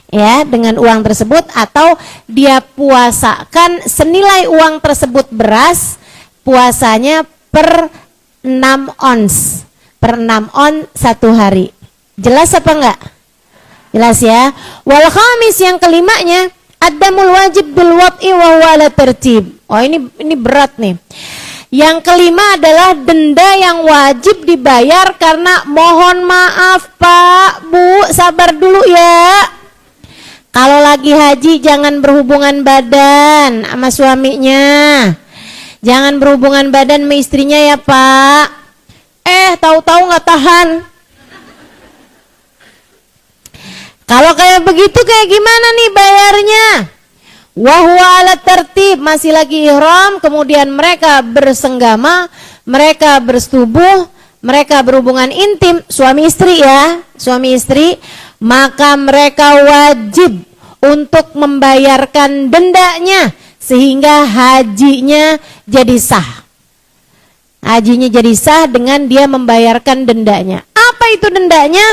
[SPEAKER 1] ya dengan uang tersebut, atau dia puasakan senilai uang tersebut beras, puasanya per 6 ons. Per 6 on 1 hari. Jelas apa enggak? Jelas ya. Wal khamis, yang kelimanya, adamul wajib bil wad'i wa huwa ala tertib. Oh ini berat nih. Yang kelima adalah denda yang wajib dibayar karena mohon maaf Pak, Bu, sabar dulu ya. Kalau lagi haji jangan berhubungan badan sama suaminya. Jangan berhubungan badan sama istrinya ya Pak. Tahu-tahu nggak tahan. Kalau kayak begitu kayak gimana nih bayarnya? Wahwa ala tertib, masih lagi ihram, kemudian mereka bersenggama, mereka bersetubuh, mereka berhubungan intim, suami istri ya, suami istri, maka mereka wajib untuk membayarkan dendanya sehingga hajinya jadi sah. Hajinya jadi sah dengan dia membayarkan dendanya. Apa itu dendanya?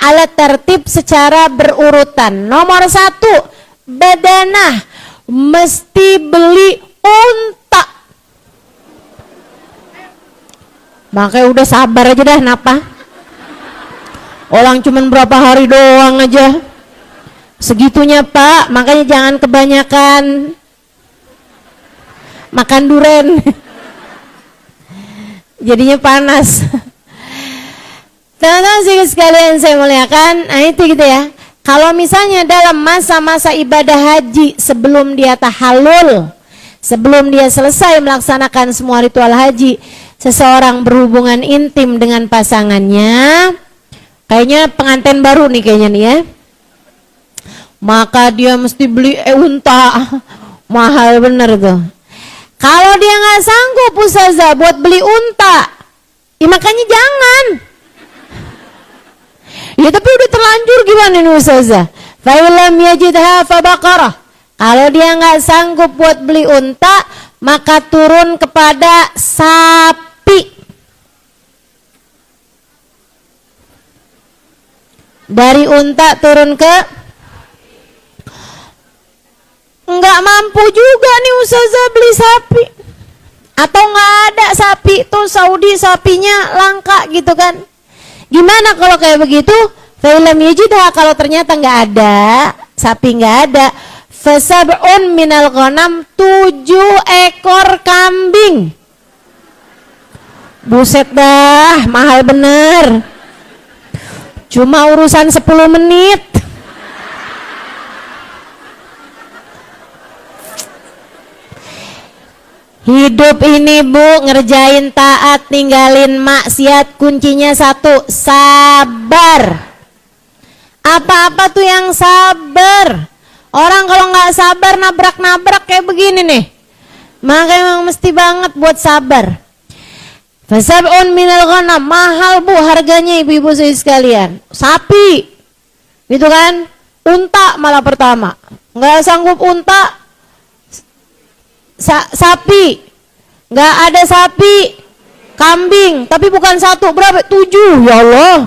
[SPEAKER 1] Ala tertib secara berurutan. Nomor 1, badanah, mesti beli unta. Makanya udah sabar aja dah, napa? Orang cuman berapa hari doang aja segitunya Pak, makanya jangan kebanyakan makan duren. Jadinya panas. Teman-teman sekalian saya muliakan, nah itu gitu ya. Kalau misalnya dalam masa-masa ibadah haji sebelum dia tahallul, sebelum dia selesai melaksanakan semua ritual haji, seseorang berhubungan intim dengan pasangannya, kayaknya pengantin baru nih kayaknya nih ya, maka dia mesti beli unta. Mahal bener tuh. Kalau dia nggak sanggup Ustazah buat beli unta, ya makanya jangan. Ya tapi udah terlanjur gimana nih Ustazah? Fa'ilam yajidha fabaqarah. Kalau dia nggak sanggup buat beli unta, maka turun kepada sapi. Dari unta turun ke, nggak mampu juga nih Ustazah beli sapi, atau nggak ada sapi tuh Saudi, sapinya langka gitu kan. Gimana kalau kayak begitu? Fa'ilam yajidha, kalau ternyata nggak ada sapi, nggak ada, fasab'un minal ghanam, 7 ekor kambing. Buset dah, mahal bener. Cuma urusan 10 menit. Hidup ini Bu, ngerjain taat, ninggalin maksiat, kuncinya 1, sabar. Apa-apa tuh yang sabar. Orang kalau nggak sabar nabrak-nabrak kayak begini nih. Maka emang mesti banget buat sabar. Fasab'un minal ghanam, mahal Bu harganya ibu-ibu sekalian. Sapi, gitu kan? Unta malah pertama. Nggak sanggup unta, sapi, nggak ada sapi, kambing, tapi bukan 1, berapa? 7, ya Allah.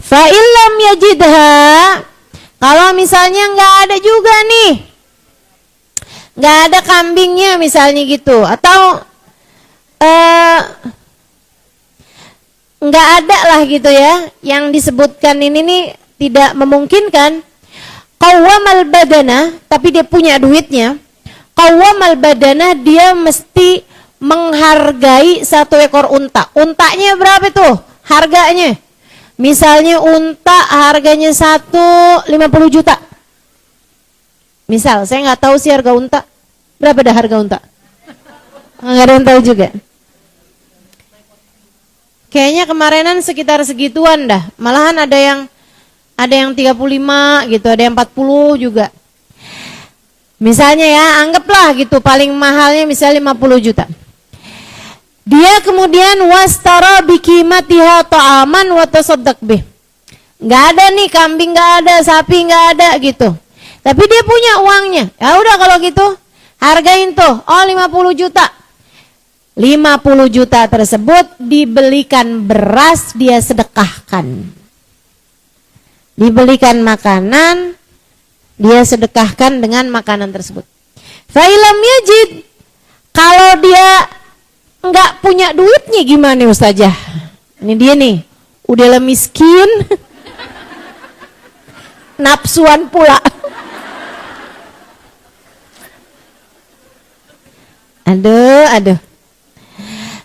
[SPEAKER 1] Fa'ilam yajidha, kalau misalnya nggak ada juga nih, nggak ada kambingnya misalnya gitu, atau nggak ada lah gitu ya, yang disebutkan ini nih tidak memungkinkan. Qawwamal badana, tapi dia punya duitnya. Qawwamal badana, dia mesti menghargai satu ekor unta. Untanya berapa tuh harganya? Misalnya unta harganya 50 juta. Misal, saya nggak tahu sih harga unta. Berapa dah harga unta? Nggak ada yang tahu juga. Kayaknya kemarinan sekitar segituan dah. Malahan ada yang 35 gitu, ada yang 40 juga. Misalnya ya, anggaplah gitu paling mahalnya misalnya 50 juta. Dia kemudian wastara bikimatiha ta'aman wa tasaddaq bih. Enggak ada nih kambing, enggak ada sapi, enggak ada gitu. Tapi dia punya uangnya. Ya udah kalau gitu hargain tuh, 50 juta. 50 juta tersebut dibelikan beras, dia sedekahkan. Dibelikan makanan, dia sedekahkan dengan makanan tersebut. Fa'ilam yajid, kalau dia enggak punya duitnya gimana Ustazah? Ini dia nih, udah miskin, napsuan pula. Aduh.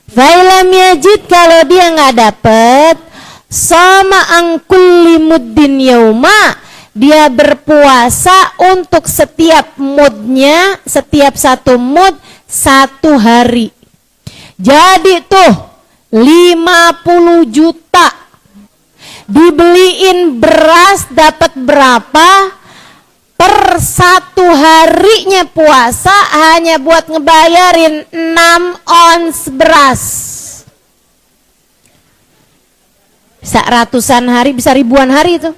[SPEAKER 1] Fa'ilam yajid, kalau dia nggak dapet, sama angkulli muddin yauma, dia berpuasa untuk setiap mudnya, setiap satu mud 1 hari. Jadi tuh 50 juta dibeliin beras dapat berapa? Per 1 harinya puasa hanya buat ngebayarin 6 ons beras. Bisa ratusan hari, bisa ribuan hari itu.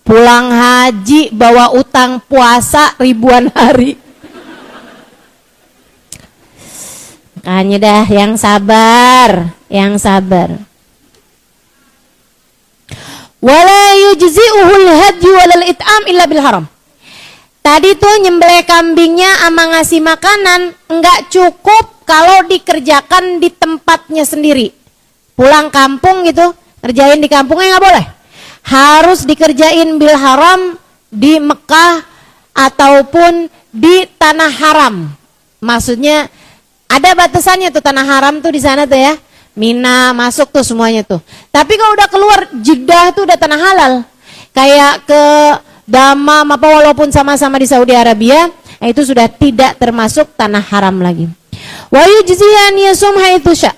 [SPEAKER 1] Pulang haji bawa utang puasa ribuan hari. Makanya dah yang sabar, yang sabar. Wala yujzi'uhul hadyu walal it'am illa bil haram. Tadi tuh nyembelih kambingnya sama ngasih makanan enggak cukup kalau dikerjakan di tempatnya sendiri. Pulang kampung gitu, kerjain di kampungnya enggak boleh. Harus dikerjain bil haram di Mekah ataupun di tanah haram. Maksudnya ada batasannya tuh, tanah haram tuh di sana tuh ya. Mina masuk tuh semuanya tuh. Tapi kalau udah keluar Jeddah tuh udah tanah halal. Kayak ke Damam apa walaupun sama-sama di Saudi Arabia, itu sudah tidak termasuk tanah haram lagi. Wa yujziyan yasum haitsu sya.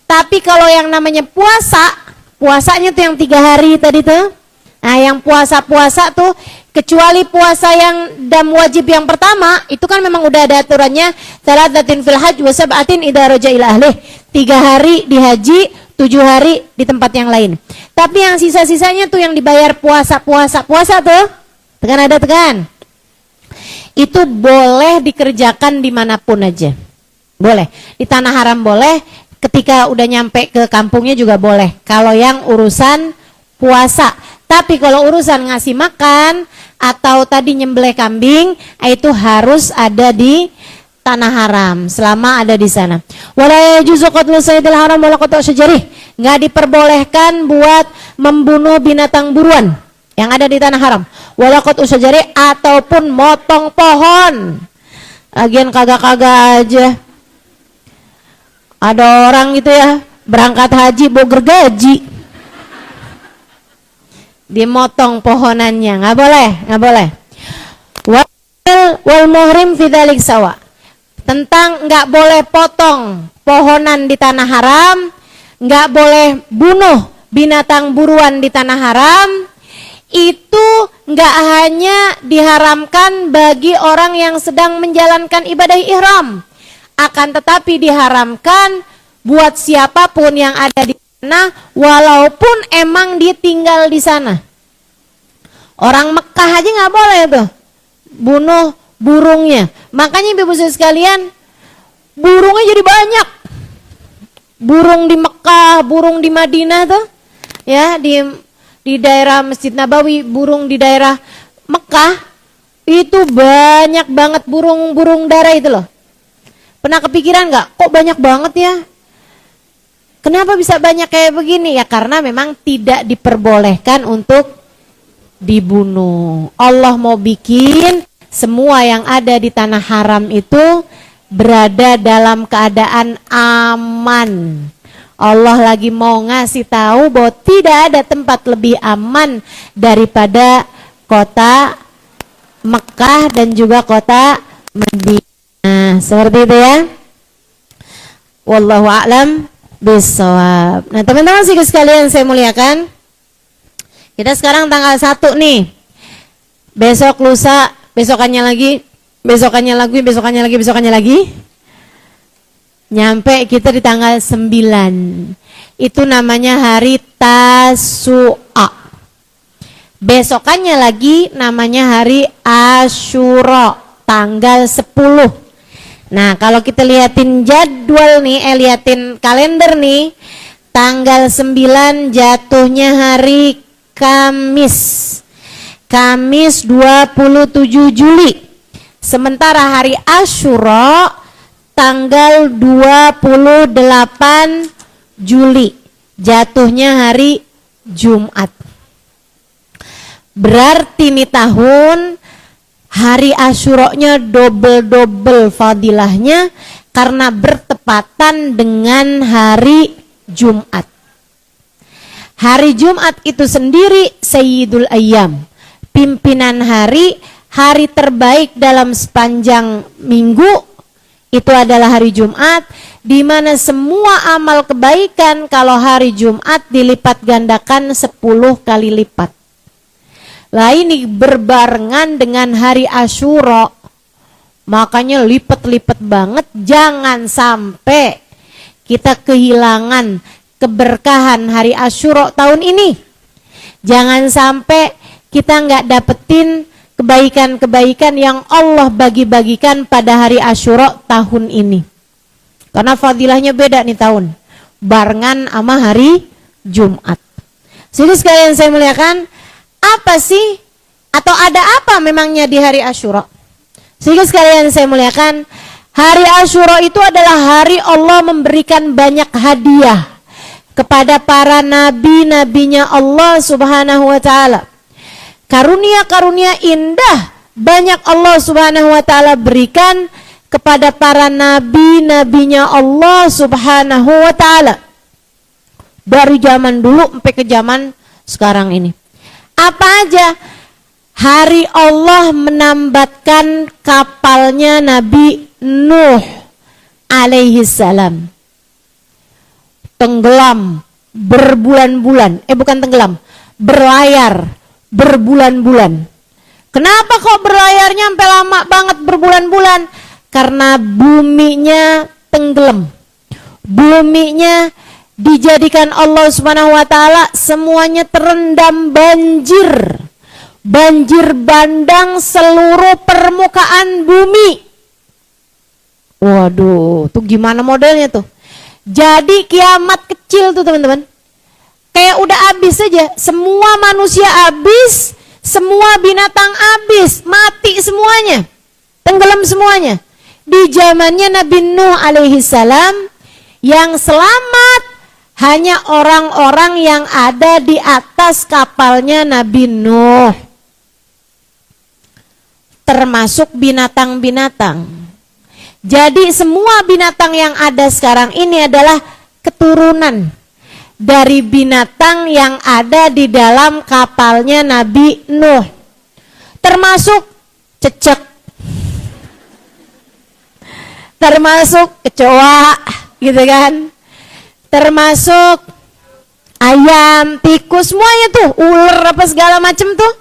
[SPEAKER 1] Tapi kalau yang namanya puasanya tuh yang 3 hari tadi tuh. Nah, yang puasa tuh kecuali puasa yang dam wajib yang pertama, itu kan memang udah ada aturannya, salatatin fil hajj wa sab'atin idza raja ila ahlih. 3 hari di haji, 7 hari di tempat yang lain. Tapi yang sisa-sisanya tuh yang dibayar puasa tuh, tekan. Itu boleh dikerjakan dimanapun aja. Boleh. Di tanah haram boleh, ketika udah nyampe ke kampungnya juga boleh. Kalau yang urusan puasa. Tapi kalau urusan ngasih makan atau tadi nyembelih kambing, itu harus ada di tanah haram selama ada di sana. Wala yajuzu qatlu saydil haram wala qat'u syajarih. Enggak diperbolehkan buat membunuh binatang buruan yang ada di tanah haram. Wala qat'u syajarih, ataupun motong pohon. Lagian kagak-kagak aja. Ada orang gitu ya, berangkat haji bawa gergaji. Dimotong pohonannya, nggak boleh. Wal muhrim fi dzalik sawa. Tentang nggak boleh potong pohonan di tanah haram, nggak boleh bunuh binatang buruan di tanah haram. Itu nggak hanya diharamkan bagi orang yang sedang menjalankan ibadah ihram, akan tetapi diharamkan buat siapapun yang ada di sana, walaupun emang dia tinggal di sana. Orang Mekah aja nggak boleh tuh bunuh burungnya. Makanya ibu-ibu sekalian, burungnya jadi banyak. Burung di Mekah, burung di Madinah tuh, ya di daerah Masjid Nabawi, burung di daerah Mekah itu banyak banget burung-burung dara itu loh. Pernah kepikiran nggak? Kok banyak banget ya? Kenapa bisa banyak kayak begini? Ya karena memang tidak diperbolehkan untuk dibunuh. Allah mau bikin semua yang ada di tanah haram itu berada dalam keadaan aman. Allah lagi mau ngasih tahu bahwa tidak ada tempat lebih aman daripada kota Mekah dan juga kota Madinah. Seperti itu ya. Wallahu a'lam bishawab. Nah, teman-teman sekalian saya muliakan, kita sekarang tanggal 1 nih. Besok lusa, besokannya lagi, besokannya lagi, besokannya lagi, besokannya lagi. Nyampe kita di tanggal 9. Itu namanya hari Tasu'a. Besokannya lagi namanya hari Asyura, tanggal 10. Nah, kalau kita liatin jadwal nih, liatin kalender nih, tanggal 9 jatuhnya hari Kamis. Kamis 27 Juli. Sementara hari Asyura tanggal 28 Juli. Jatuhnya hari Jumat. Berarti nih tahun hari Asyuranya double fadilahnya karena bertepatan dengan hari Jumat. Hari Jumat itu sendiri Sayyidul Ayyam, pimpinan hari, hari terbaik dalam sepanjang minggu itu adalah hari Jumat, di mana semua amal kebaikan kalau hari Jumat dilipat gandakan 10 kali lipat. Lah ini berbarengan dengan hari Asyura, makanya lipat-lipat banget. Jangan sampai kita kehilangan keberkahan hari Asyura tahun ini. Jangan sampai kita nggak dapetin kebaikan-kebaikan yang Allah bagi-bagikan pada hari Asyura tahun ini. Karena fadilahnya beda nih tahun, barengan sama hari Jumat. Jadi sekalian saya muliakan, apa sih atau ada apa memangnya di hari Asyura? Sehingga sekalian saya muliakan, hari Asyura itu adalah hari Allah memberikan banyak hadiah kepada para nabi-nabinya Allah Subhanahu wa taala. Karunia-karunia indah banyak Allah Subhanahu wa taala berikan kepada para nabi-nabinya Allah Subhanahu wa taala. Dari zaman dulu sampai ke zaman sekarang ini. Apa aja? Hari Allah menambatkan kapalnya Nabi Nuh alaihi salam. Tenggelam berbulan-bulan. Bukan tenggelam, berlayar berbulan-bulan. Kenapa kok berlayarnya sampai lama banget berbulan-bulan? Karena buminya tenggelam. Buminya dijadikan Allah Subhanahu wa taala semuanya terendam banjir. Banjir bandang seluruh permukaan bumi. Waduh, tuh gimana modelnya tuh? Jadi kiamat kecil tuh teman-teman. Kayak udah habis saja, semua manusia habis, semua binatang habis, mati semuanya. Tenggelam semuanya. Di zamannya Nabi Nuh alaihi salam, yang selamat hanya orang-orang yang ada di atas kapalnya Nabi Nuh, termasuk binatang-binatang. Jadi semua binatang yang ada sekarang ini adalah keturunan dari binatang yang ada di dalam kapalnya Nabi Nuh, termasuk cecek, termasuk kecoa, gitu kan, termasuk ayam, tikus, semuanya tuh, ular apa segala macam tuh,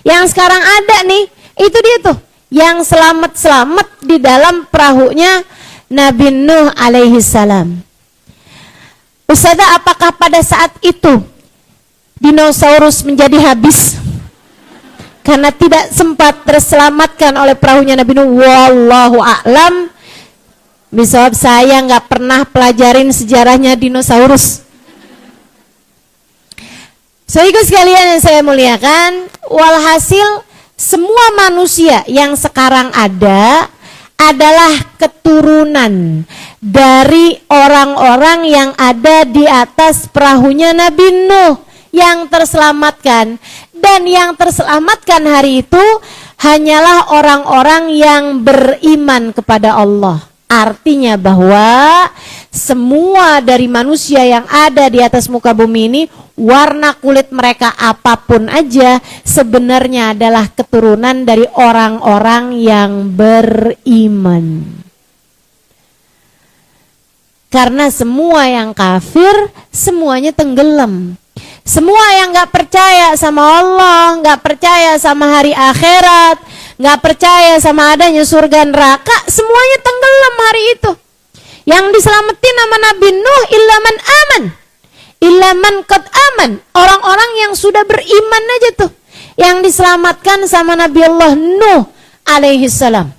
[SPEAKER 1] yang sekarang ada nih, itu dia tuh, yang selamat-selamat di dalam perahunya Nabi Nuh alaihi salam. Ustazah, apakah pada saat itu dinosaurus menjadi habis karena tidak sempat terselamatkan oleh perahunya Nabi Nuh? Wallahu a'lam bishawab. Saya nggak pernah pelajarin sejarahnya dinosaurus. Saudara sekalian yang saya muliakan, walhasil semua manusia yang sekarang ada adalah keturunan dari orang-orang yang ada di atas perahunya Nabi Nuh yang terselamatkan. Dan yang terselamatkan hari itu hanyalah orang-orang yang beriman kepada Allah. Artinya bahwa semua dari manusia yang ada di atas muka bumi ini, warna kulit mereka apapun aja, sebenarnya adalah keturunan dari orang-orang yang beriman. Karena semua yang kafir, semuanya tenggelam. Semua yang gak percaya sama Allah, gak percaya sama hari akhirat, gak percaya sama adanya surga neraka, semuanya tenggelam hari itu. Yang diselamatin nama Nabi Nuh illaman aman, illaman qad aman, orang-orang yang sudah beriman aja tuh yang diselamatkan sama Nabi Allah Nuh alaihi salam.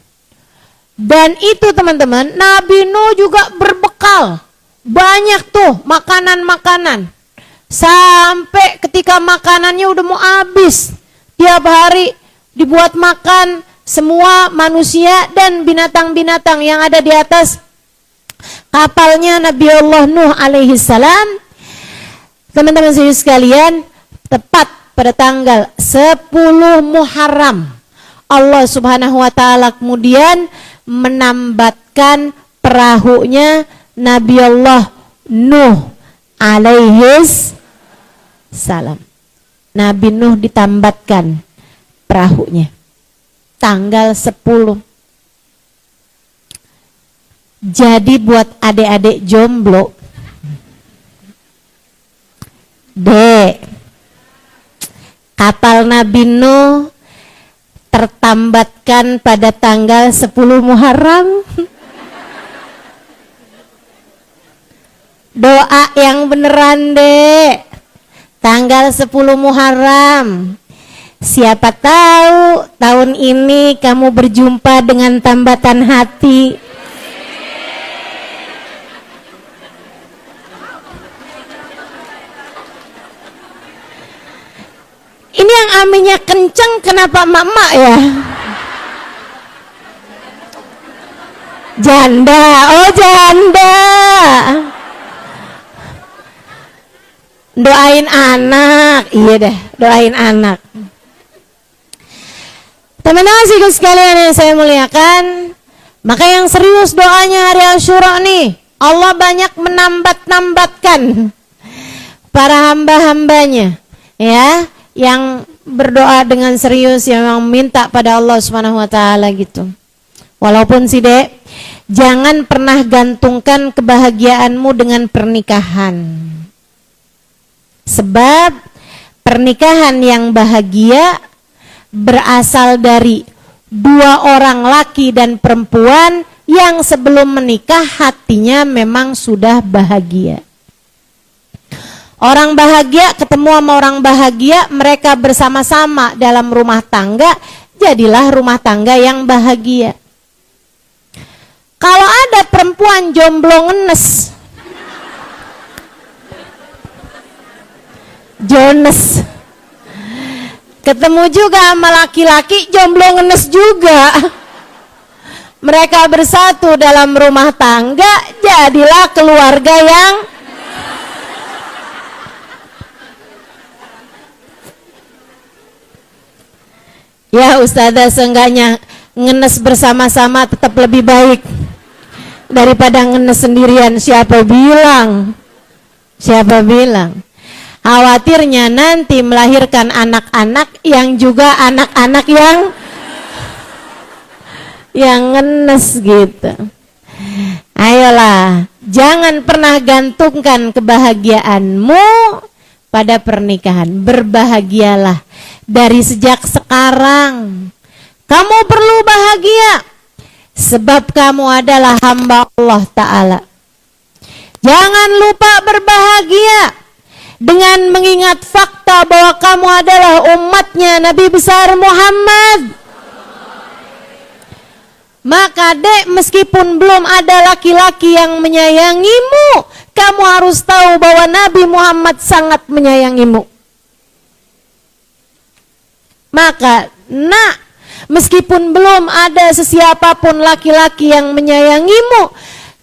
[SPEAKER 1] Dan itu teman-teman, Nabi Nuh juga berbekal banyak tuh makanan-makanan. Sampai ketika makanannya udah mau habis, tiap hari dibuat makan semua manusia dan binatang-binatang yang ada di atas kapalnya Nabi Allah Nuh alaihi salam. Teman-teman sekalian, tepat pada tanggal 10 Muharram, Allah Subhanahu wa taala kemudian menambatkan perahunya Nabi Allah Nuh alaihi salam. Nabi Nuh ditambatkan perahunya tanggal 10. Jadi buat adik-adik jomblo, Dek, kapal Nabi Nuh tertambatkan pada tanggal 10 Muharram. Doa yang beneran, Dek. Tanggal 10 Muharram. Siapa tahu tahun ini kamu berjumpa dengan tambatan hati. Ini yang aminnya kenceng, kenapa emak-emak ya? Janda, oh janda. Doain anak, iya deh, doain anak. Teman-teman sekalian yang saya muliakan, maka yang serius doanya hari Asyura nih, Allah banyak menambat-nambatkan para hamba-hambanya, ya, yang berdoa dengan serius, yang minta pada Allah Subhanahu wa taala gitu. Walaupun sih, Dek, jangan pernah gantungkan kebahagiaanmu dengan pernikahan. Sebab pernikahan yang bahagia berasal dari dua orang laki dan perempuan yang sebelum menikah hatinya memang sudah bahagia. Orang bahagia ketemu sama orang bahagia, mereka bersama-sama dalam rumah tangga, jadilah rumah tangga yang bahagia. Kalau ada perempuan jomblo ngenes, Jones, ketemu juga sama laki-laki jomblo ngenes juga, mereka bersatu dalam rumah tangga, jadilah keluarga yang ya Ustazah, seenggaknya ngenes bersama-sama tetap lebih baik daripada ngenes sendirian. Siapa bilang? Khawatirnya nanti melahirkan anak-anak yang juga anak-anak yang ngenes gitu. Ayolah, jangan pernah gantungkan kebahagiaanmu pada pernikahan. Berbahagialah dari sejak sekarang. Kamu perlu bahagia sebab kamu adalah hamba Allah Ta'ala. Jangan lupa berbahagia dengan mengingat fakta bahwa kamu adalah umatnya Nabi besar Muhammad. Maka Dek, meskipun belum ada laki-laki yang menyayangimu, kamu harus tahu bahwa Nabi Muhammad sangat menyayangimu. Maka nak, Meskipun belum ada sesiapapun laki-laki yang menyayangimu,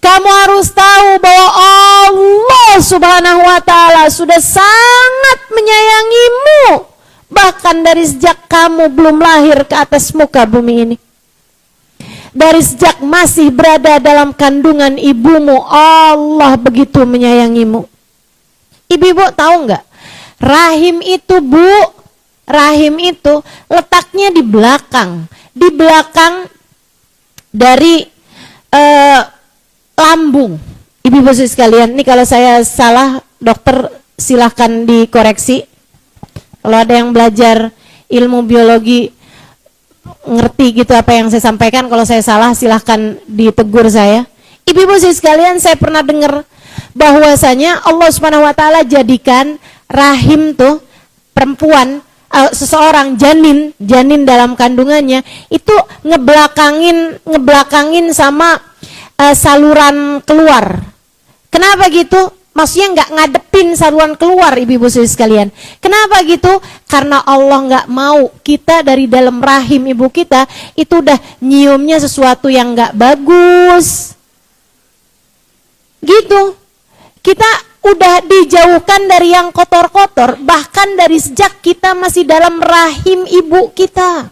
[SPEAKER 1] kamu harus tahu bahwa Allah Subhanahu wa ta'ala sudah sangat menyayangimu, bahkan dari sejak kamu belum lahir ke atas muka bumi ini. Dari sejak masih berada dalam kandungan ibumu, Allah begitu menyayangimu. Ibu-ibu tahu nggak? Rahim itu, Bu, rahim itu letaknya di belakang dari lambung. Ibu-ibu sekalian, ini kalau saya salah, dokter silahkan dikoreksi. Kalau ada yang belajar ilmu biologi ngerti gitu apa yang saya sampaikan, kalau saya salah silahkan ditegur saya. Ibu-ibu sekalian, saya pernah dengar bahwasanya Allah Subhanahu wa ta'ala jadikan rahim tuh perempuan, seseorang janin dalam kandungannya itu ngebelakangin sama saluran keluar. Kenapa gitu? Maksudnya nggak ngadepin saluran keluar, ibu-ibu sekalian. Kenapa gitu? Karena Allah nggak mau kita dari dalam rahim ibu kita itu udah nyiumnya sesuatu yang nggak bagus. Gitu. Kita udah dijauhkan dari yang kotor-kotor, bahkan dari sejak kita masih dalam rahim ibu kita.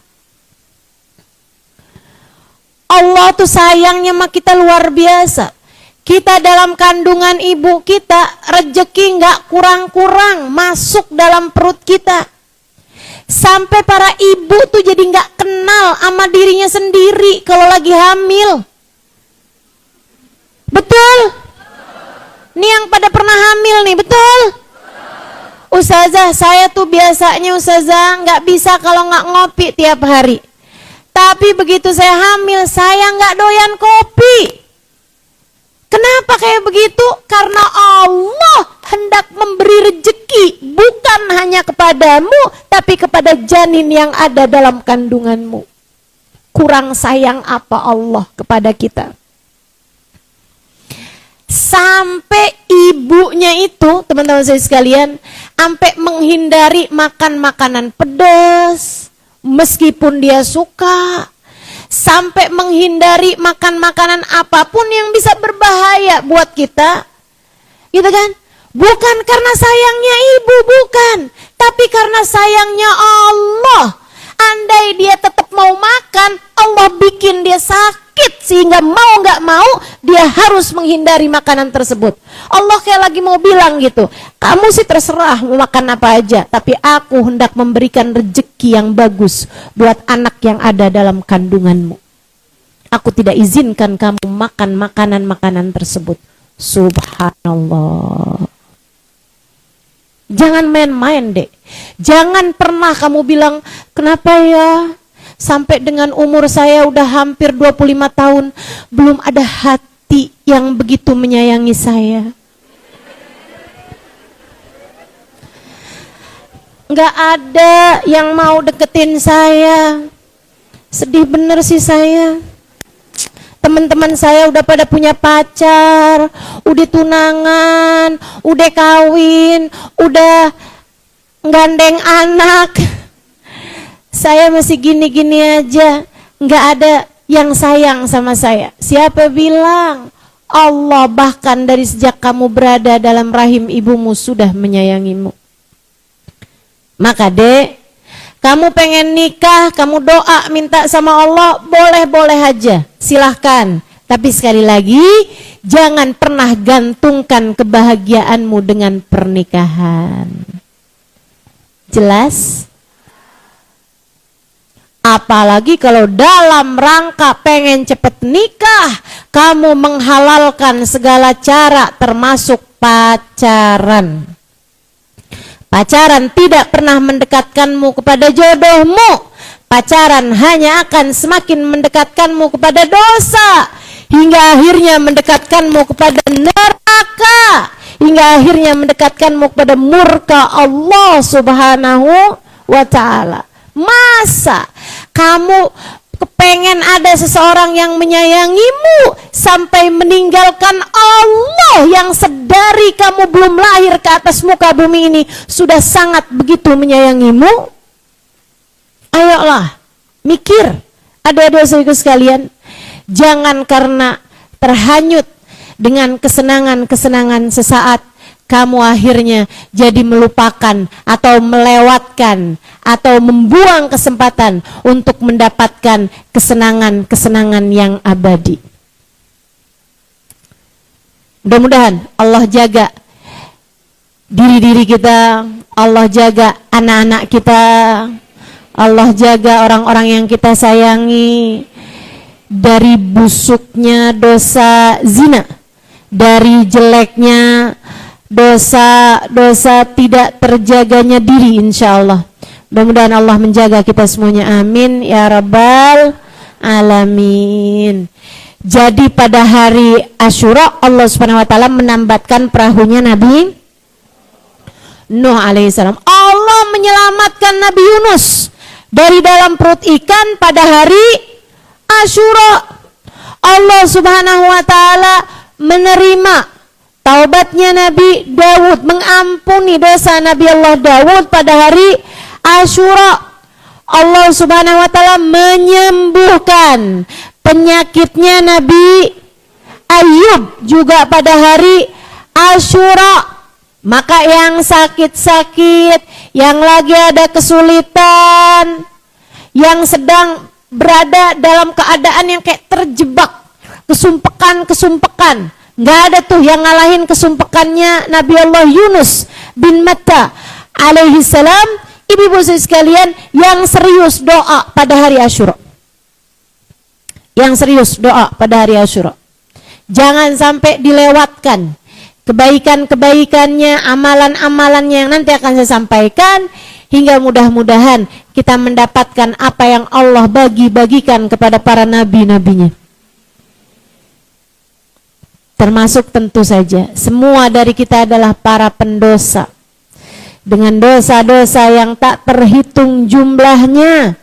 [SPEAKER 1] Allah tuh sayangnya sama kita luar biasa. Kita dalam kandungan ibu kita, rejeki nggak kurang-kurang masuk dalam perut kita. Sampai para ibu tuh jadi nggak kenal sama dirinya sendiri kalau lagi hamil. Betul? Nih yang pada pernah hamil nih, betul? Ustazah, saya tuh biasanya Ustazah nggak bisa kalau nggak ngopi tiap hari. Tapi begitu saya hamil, saya nggak doyan kopi. Kenapa kayak begitu? Karena Allah hendak memberi rezeki bukan hanya kepadamu, tapi kepada janin yang ada dalam kandunganmu. Kurang sayang apa Allah kepada kita? Sampai ibunya itu, teman-teman saya sekalian, sampai menghindari makan makanan pedas meskipun dia suka, sampai menghindari makan makanan apapun yang bisa berbahaya buat kita, gitu kan? Bukan karena sayangnya ibu, bukan, tapi karena sayangnya Allah. Andai dia tetap mau makan, Allah bikin dia sakit sehingga mau nggak mau dia harus menghindari makanan tersebut. Allah kayak lagi mau bilang gitu, kamu sih terserah mau makan apa aja, tapi aku hendak memberikan rezeki yang bagus buat anak yang ada dalam kandunganmu. Aku tidak izinkan kamu makan makanan-makanan tersebut. Subhanallah. Jangan main-main deh. Jangan pernah kamu bilang, kenapa ya sampai dengan umur saya udah hampir 25 tahun belum ada hati yang begitu menyayangi saya. Nggak ada yang mau deketin saya. Sedih bener sih saya. Teman-teman saya udah pada punya pacar, udah tunangan, udah kawin, udah gandeng anak. Saya masih gini-gini aja, nggak ada yang sayang sama saya. Siapa bilang? Allah bahkan dari sejak kamu berada dalam rahim ibumu sudah menyayangimu. Maka dek, kamu pengen nikah, kamu doa minta sama Allah, boleh-boleh aja, silahkan. Tapi sekali lagi, jangan pernah gantungkan kebahagiaanmu dengan pernikahan. Jelas? Apalagi kalau dalam rangka pengen cepet nikah, kamu menghalalkan segala cara termasuk pacaran. Pacaran tidak pernah mendekatkanmu kepada jodohmu. Pacaran hanya akan semakin mendekatkanmu kepada dosa, hingga akhirnya mendekatkanmu kepada neraka, hingga akhirnya mendekatkanmu kepada murka Allah Subhanahu wa ta'ala. Masa kamu kepengen ada seseorang yang menyayangimu sampai meninggalkan Allah yang sedari kamu belum lahir ke atas muka bumi ini sudah sangat begitu menyayangimu? Ayolah, Mikir, adik-adik saudaraku sekalian, jangan karena terhanyut dengan kesenangan-kesenangan sesaat, kamu akhirnya jadi melupakan atau melewatkan atau membuang kesempatan untuk mendapatkan kesenangan-kesenangan yang abadi. Mudah-mudahan Allah jaga diri-diri kita, Allah jaga anak-anak kita, Allah jaga orang-orang yang kita sayangi dari busuknya dosa zina, dari jeleknya dosa-dosa tidak terjaganya diri, insya Allah. Mudah-mudahan Allah menjaga kita semuanya, amin ya rabbal alamin. Jadi pada hari Asyura Allah Subhanahu wa taala menambatkan perahunya Nabi Nuh alaihissalam. Allah menyelamatkan Nabi Yunus dari dalam perut ikan pada hari Asyura. Allah Subhanahu wa taala menerima taubatnya Nabi Daud, mengampuni dosa Nabi Allah Daud pada hari Asyura. Allah Subhanahu wa taala menyembuhkan penyakitnya Nabi Ayub juga pada hari Asyura. Maka yang sakit-sakit, yang lagi ada kesulitan, yang sedang berada dalam keadaan yang kayak terjebak, kesumpekan, nggak ada tuh yang ngalahin kesumpekannya Nabi Allah Yunus bin Matta alaihi salam. Ibu-ibu sekalian, yang serius doa pada hari Asyura, yang serius doa pada hari Asyura, jangan sampai dilewatkan kebaikan-kebaikannya, amalan-amalannya yang nanti akan saya sampaikan, hingga mudah-mudahan kita mendapatkan apa yang Allah bagi-bagikan kepada para nabi-nabinya. Termasuk tentu saja semua dari kita adalah para pendosa dengan dosa-dosa yang tak terhitung jumlahnya.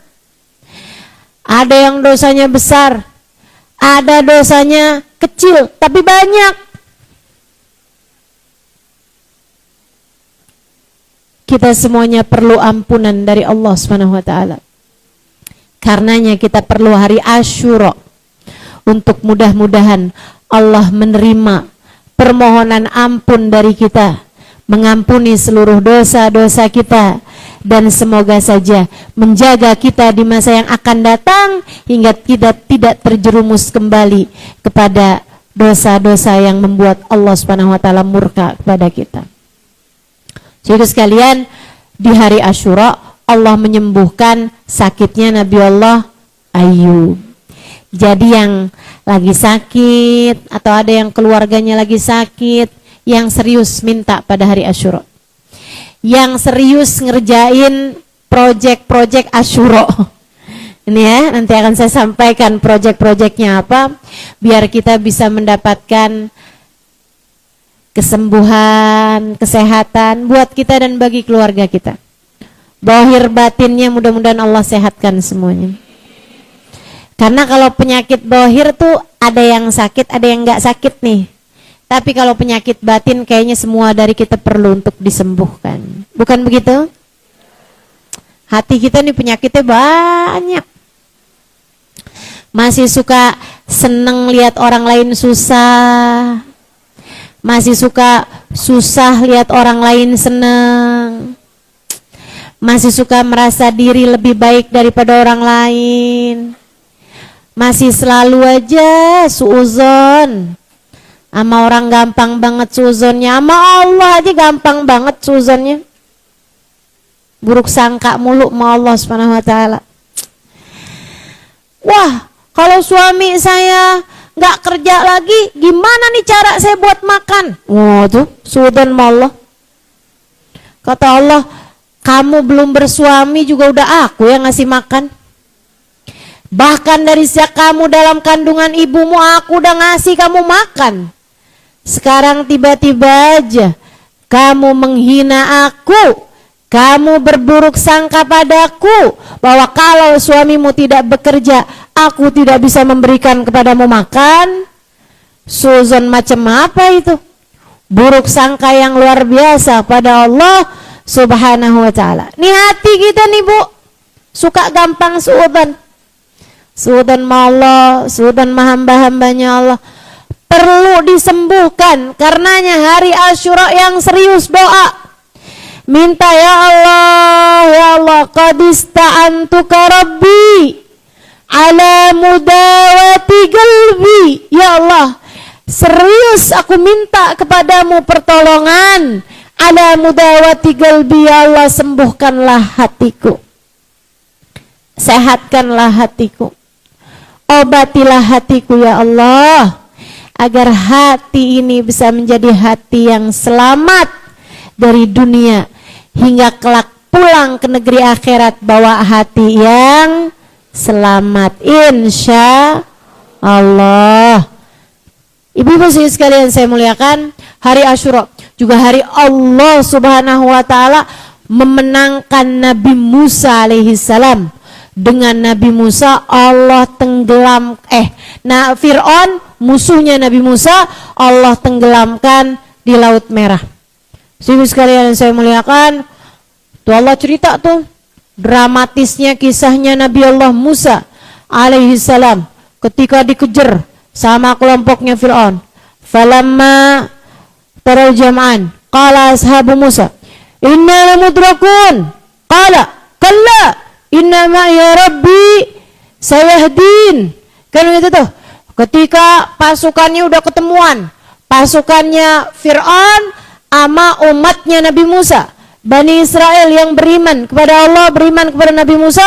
[SPEAKER 1] Ada yang dosanya besar, ada dosanya kecil tapi banyak. Kita semuanya perlu ampunan dari Allah Subhanahu wa taala. Karenanya kita perlu hari Asyura untuk mudah-mudahan Allah menerima permohonan ampun dari kita, mengampuni seluruh dosa-dosa kita, dan semoga saja menjaga kita di masa yang akan datang hingga kita tidak terjerumus kembali kepada dosa-dosa yang membuat Allah Subhanahu wa taala murka kepada kita. Jadi sekalian, di hari Asyura Allah menyembuhkan sakitnya Nabi Allah Ayub. Jadi yang lagi sakit atau ada yang keluarganya lagi sakit, yang serius minta pada hari Asyura, yang serius ngerjain project-project Asyura. Ini ya, nanti akan saya sampaikan project-projectnya apa, biar kita bisa mendapatkan kesembuhan, kesehatan buat kita dan bagi keluarga kita. Zahir batinnya mudah-mudahan Allah sehatkan semuanya. Karena kalau penyakit zahir tuh ada yang sakit, ada yang nggak sakit nih. Tapi kalau penyakit batin kayaknya semua dari kita perlu untuk disembuhkan. Bukan begitu? Hati kita nih penyakitnya banyak. Masih suka seneng lihat orang lain susah. Masih suka susah lihat orang lain seneng. Masih suka merasa diri lebih baik daripada orang lain. Masih selalu aja suuzon. Sama orang gampang banget suuzonnya, sama Allah aja gampang banget suuzonnya. Buruk sangka mulu sama Allah Subhanahu wa taala. Wah, kalau suami saya nggak kerja lagi, gimana nih cara saya buat makan? Oh tuh, suudzon sama Allah. Kata Allah, kamu belum bersuami juga udah aku yang ngasih makan. Bahkan dari sejak kamu dalam kandungan ibumu, aku udah ngasih kamu makan. Sekarang tiba-tiba aja kamu menghina aku, kamu berburuk sangka padaku bahwa kalau suamimu tidak bekerja, aku tidak bisa memberikan kepadamu makan. Suuzon macam apa itu? Buruk sangka yang luar biasa pada Allah Subhanahu wa taala. Nih hati kita nih Bu, suka gampang suudzon. Suudan Allah, suudan hamba-hambanya Allah perlu disembuhkan. Karenanya hari Asyura yang serius doa. Minta ya Allah, qad ista'antuka rabbi ala mudawati qalbi. Ya Allah, serius aku minta kepadamu pertolongan. Ala mudawati qalbi, ya Allah, sembuhkanlah hatiku. Sehatkanlah hatiku. Obatilah hatiku ya Allah, agar hati ini bisa menjadi hati yang selamat dari dunia hingga kelak pulang ke negeri akhirat bawa hati yang selamat, insya Allah. Ibu-ibu sekalian saya muliakan, hari Asyura juga hari Allah Subhanahu wa taala memenangkan Nabi Musa alaihi salam. Dengan Nabi Musa Allah tenggelam Fir'aun musuhnya Nabi Musa Allah tenggelamkan di Laut Merah. Ibu sekalian saya muliakan, tuh Allah cerita tuh dramatisnya kisahnya Nabi Allah Musa alaihi salam ketika dikejar sama kelompoknya Fir'aun. Falamma taral jam'an qala ashabu Musa inna lamudrakun qala kalla inna ma'iya rabbi sayahdin. Kan gitu tuh, ketika pasukannya udah ketemuan, pasukannya Fir'aun sama umatnya Nabi Musa, Bani Israel yang beriman kepada Allah, beriman kepada Nabi Musa,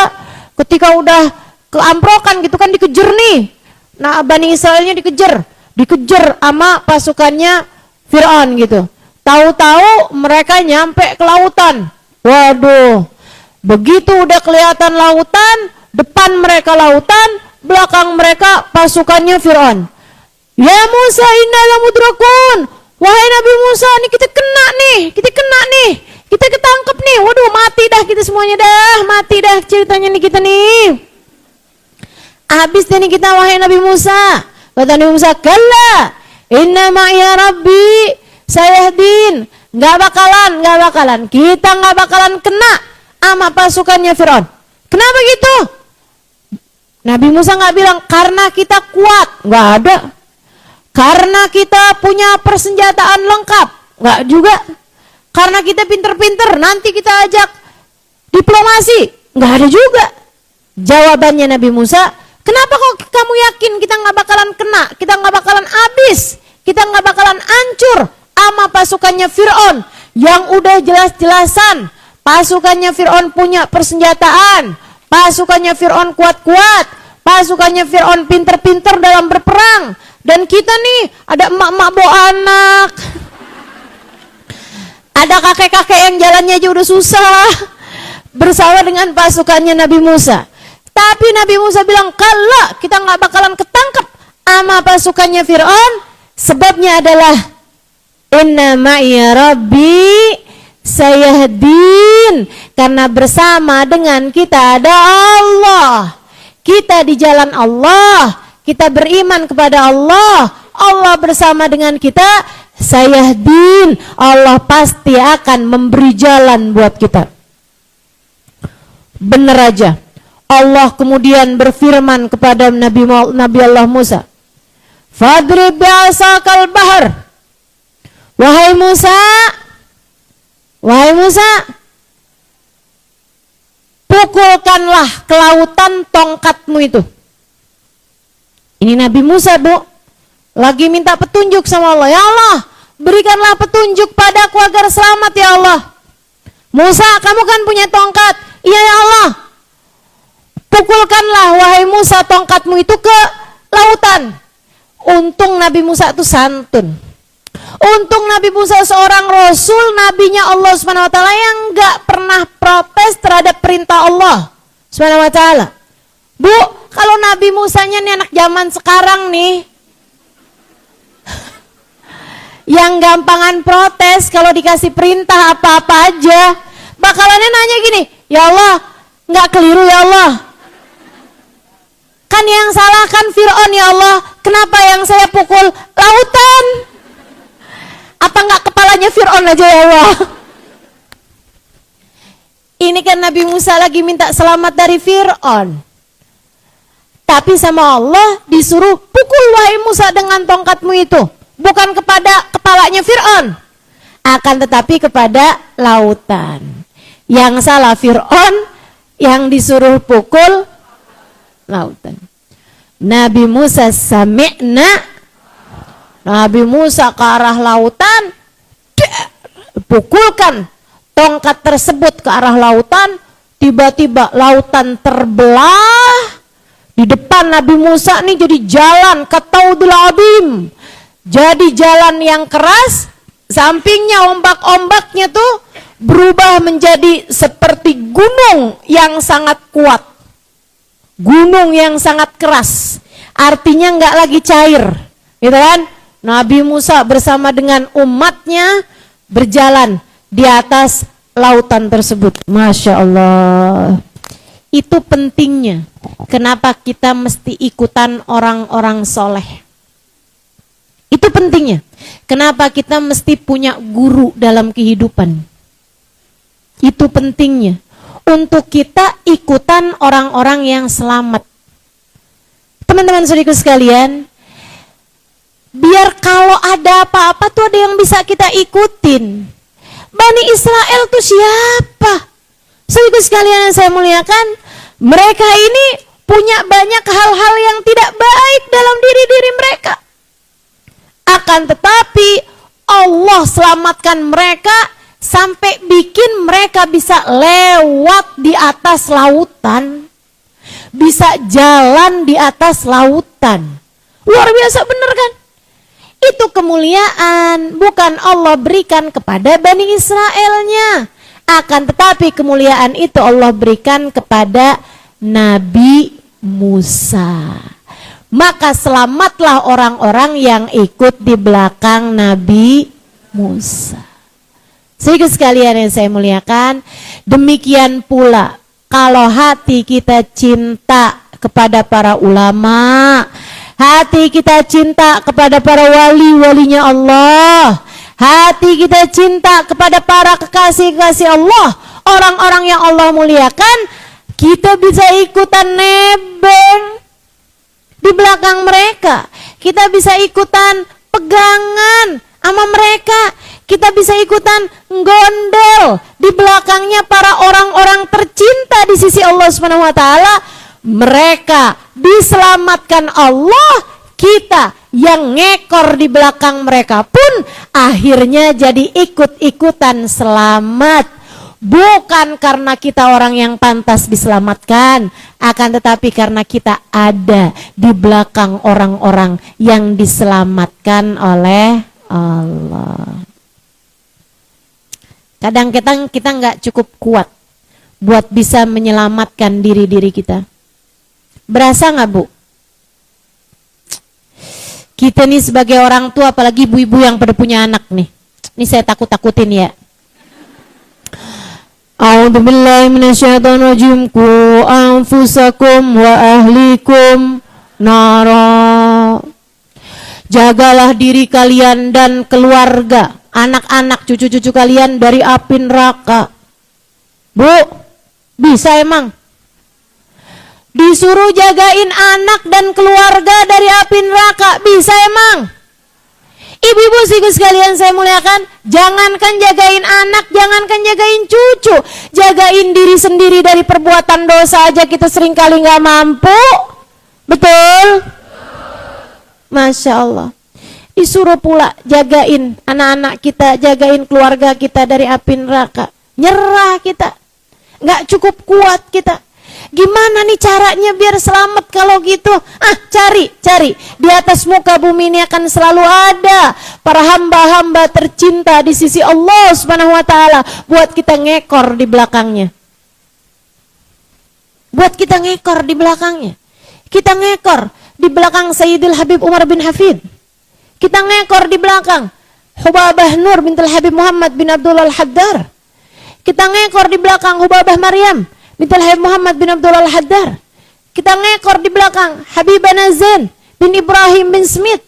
[SPEAKER 1] ketika udah keamprokan gitu kan, dikejar nih. Nah, Bani Israelnya dikejar sama pasukannya Fir'aun gitu. Tahu-tahu mereka nyampe ke lautan. Waduh, begitu udah kelihatan lautan, depan mereka lautan, belakang mereka pasukannya Fir'aun. Ya Musa, inna lamudrakun. Wahai Nabi Musa, nih kita kena nih, kita ketangkep nih. Waduh, mati dah kita semuanya dah, mati dah ceritanya nih kita nih. Habis deh nih kita, wahai Nabi Musa. Kata Nabi Musa, kalla inna ma'iya rabbi sayahdin. Gak bakalan, kita gak bakalan kena sama pasukannya Fir'aun. Kenapa gitu? Nabi Musa gak bilang karena kita kuat, gak ada. Karena kita punya persenjataan lengkap, gak juga. Karena kita pinter-pinter, nanti kita ajak diplomasi, gak ada juga. Jawabannya Nabi Musa, kenapa kok kamu yakin kita gak bakalan kena, kita gak bakalan habis, kita gak bakalan hancur sama pasukannya Fir'aun yang udah jelas-jelasan pasukannya Fir'aun punya persenjataan, pasukannya Fir'aun kuat-kuat, pasukannya Fir'aun pinter-pinter dalam berperang, dan kita nih ada emak-emak bawa anak, ada kakek-kakek yang jalannya aja udah susah bersama dengan pasukannya Nabi Musa. Tapi Nabi Musa bilang, kalau kita nggak bakalan ketangkep sama pasukannya Fir'aun, sebabnya adalah inna ma'iya rabbi sayahdin, karena bersama dengan kita ada Allah. Kita di jalan Allah, kita beriman kepada Allah, Allah bersama dengan kita, sayahdin, Allah pasti akan memberi jalan buat kita. Bener aja, Allah kemudian berfirman kepada Nabi Allah Musa, fadrib bi'asakal bahar. Wahai Musa, pukulkanlah ke lautan tongkatmu itu. Ini Nabi Musa, Bu, lagi minta petunjuk sama Allah. Ya Allah, berikanlah petunjuk padaku agar selamat ya Allah. Musa, kamu kan punya tongkat. Iya ya Allah. Pukulkanlah wahai Musa tongkatmu itu ke lautan. Untung Nabi Musa itu santun. Untung Nabi Musa seorang rasul, nabinya Allah SWT yang gak pernah protes terhadap perintah Allah SWT. Bu, kalau Nabi Musanya nih anak zaman sekarang nih, yang gampangan protes kalau dikasih perintah apa-apa aja, bakalannya nanya gini, ya Allah, gak keliru ya Allah. Kan yang salah kan Fir'aun ya Allah, kenapa yang saya pukul lautan? Apa nggak kepalanya Fir'aun aja ya Allah? Ini kan Nabi Musa lagi minta selamat dari Fir'aun. Tapi sama Allah disuruh pukul wahai Musa dengan tongkatmu itu. Bukan kepada kepalanya Fir'aun, akan tetapi kepada lautan. Yang salah Fir'aun, yang disuruh pukul lautan. Nabi Musa sami'na, Nabi Musa ke arah lautan, pukulkan tongkat tersebut ke arah lautan. Tiba-tiba lautan terbelah. Di depan Nabi Musa nih jadi jalan kataudul abim, jadi jalan yang keras. Sampingnya ombak-ombaknya tuh berubah menjadi seperti gunung yang sangat kuat, gunung yang sangat keras. Artinya nggak lagi cair, gitu kan? Nabi Musa bersama dengan umatnya berjalan di atas lautan tersebut. Masya Allah. Itu pentingnya. Kenapa kita mesti ikutan orang-orang soleh? Itu pentingnya. Kenapa kita mesti punya guru dalam kehidupan? Itu pentingnya. Untuk kita ikutan orang-orang yang selamat. Teman-teman saudaraku sekalian, biar kalau ada apa-apa tuh ada yang bisa kita ikutin. Bani Israel tuh siapa? Saudaraku sekalian yang saya muliakan, mereka ini punya banyak hal-hal yang tidak baik dalam diri-diri mereka. Akan tetapi Allah selamatkan mereka sampai bikin mereka bisa lewat di atas lautan, bisa jalan di atas lautan. Luar biasa bener kan? Itu kemuliaan bukan Allah berikan kepada Bani Israelnya, akan tetapi kemuliaan itu Allah berikan kepada Nabi Musa. Maka selamatlah orang-orang yang ikut di belakang Nabi Musa. Saudara sekalian yang saya muliakan, demikian pula kalau hati kita cinta kepada para ulama, hati kita cinta kepada para wali-walinya Allah, hati kita cinta kepada para kekasih-kekasih Allah, orang-orang yang Allah muliakan, kita bisa ikutan nebeng di belakang mereka. Kita bisa ikutan pegangan sama mereka. Kita bisa ikutan gondel di belakangnya para orang-orang tercinta di sisi Allah Subhanahu wa taala. Mereka diselamatkan Allah, kita yang ngekor di belakang mereka pun akhirnya jadi ikut-ikutan selamat. Bukan karena kita orang yang pantas diselamatkan, akan tetapi karena kita ada di belakang orang-orang yang diselamatkan oleh Allah. Kadang-kadang kita nggak cukup kuat buat bisa menyelamatkan diri-diri kita. Berasa nggak, Bu? Kita nih sebagai orang tua, apalagi ibu-ibu yang pada punya anak nih. Ini saya takut-takutin ya. A'udzubillahi minasyaitonirrajim. Qu anfusakum wa ahlikum nara. Jagalah diri kalian dan keluarga, anak-anak, cucu-cucu kalian dari api neraka. Bu, bisa emang? Disuruh jagain anak dan keluarga dari api neraka, bisa emang? Ibu-ibu sekalian saya muliakan, jangankan jagain anak, jangankan jagain cucu, jagain diri sendiri dari perbuatan dosa aja kita seringkali nggak mampu. Betul? Masya Allah. Disuruh pula jagain anak-anak kita, jagain keluarga kita dari api neraka. Nyerah kita, nggak cukup kuat kita. Gimana nih caranya biar selamat kalau gitu? Cari. Di atas muka bumi ini akan selalu ada para hamba-hamba tercinta di sisi Allah Subhanahu wa taala buat kita ngekor di belakangnya. Buat kita ngekor di belakangnya. Kita ngekor di belakang Sayyidil Habib Umar bin Hafid. Kita ngekor di belakang Hubabah Nur bintul Habib Muhammad bin Abdullah Al-Haddar. Kita ngekor di belakang Hubabah Maryam bintul Habib Muhammad bin Abdullah Al-Haddar. Kita ngekor di belakang Habibah Nazain bin Ibrahim bin Smith.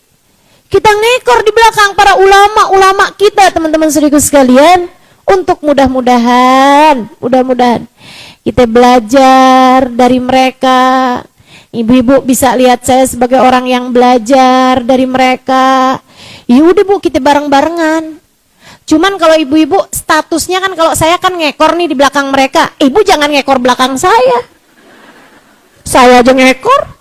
[SPEAKER 1] Kita ngekor di belakang para ulama-ulama kita, teman-teman saudaraku sekalian, untuk mudah-mudahan kita belajar dari mereka, Ibu-ibu bisa lihat saya sebagai orang yang belajar dari mereka. Ya udah Bu, kita bareng-barengan. Cuman kalau ibu-ibu statusnya kan, kalau saya kan ngekor nih di belakang mereka, ibu jangan ngekor belakang saya. Saya aja ngekor.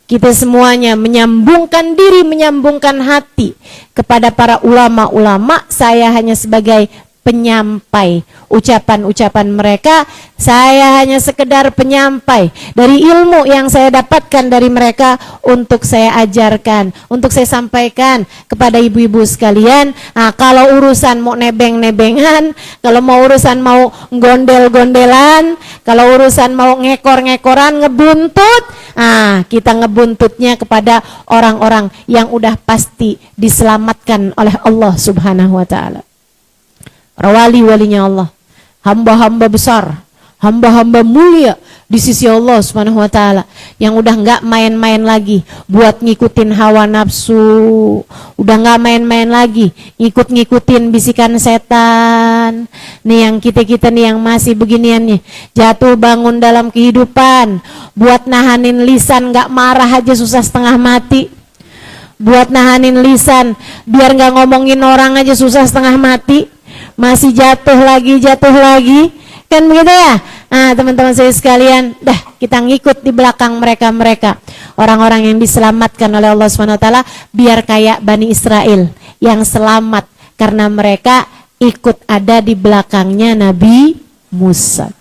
[SPEAKER 1] Kita semuanya menyambungkan diri, menyambungkan hati kepada para ulama-ulama. Saya hanya sebagai penyampai ucapan-ucapan mereka. Saya hanya sekedar penyampai dari ilmu yang saya dapatkan dari mereka untuk saya ajarkan, untuk saya sampaikan kepada ibu-ibu sekalian. Nah, kalau urusan mau nebeng-nebengan, kalau mau urusan mau gondel-gondelan, kalau urusan mau ngekor-ngekoran, ngebuntut, nah kita ngebuntutnya kepada orang-orang yang udah pasti diselamatkan oleh Allah Subhanahu wa ta'ala. Para wali-walinya Allah, hamba-hamba besar, hamba-hamba mulia di sisi Allah Subhanahu wa ta'ala, yang udah nggak main-main lagi buat ngikutin hawa nafsu, udah nggak main-main lagi ngikut-ngikutin bisikan setan. Nih yang kita-kita nih yang masih beginian nih, jatuh bangun dalam kehidupan, buat nahanin lisan nggak marah aja susah setengah mati, buat nahanin lisan biar nggak ngomongin orang aja susah setengah mati, masih jatuh lagi, kan begitu ya? Nah teman-teman saya sekalian, dah kita ngikut di belakang mereka-mereka, orang-orang yang diselamatkan oleh Allah SWT, biar kayak Bani Israel yang selamat karena mereka ikut ada di belakangnya Nabi Musa.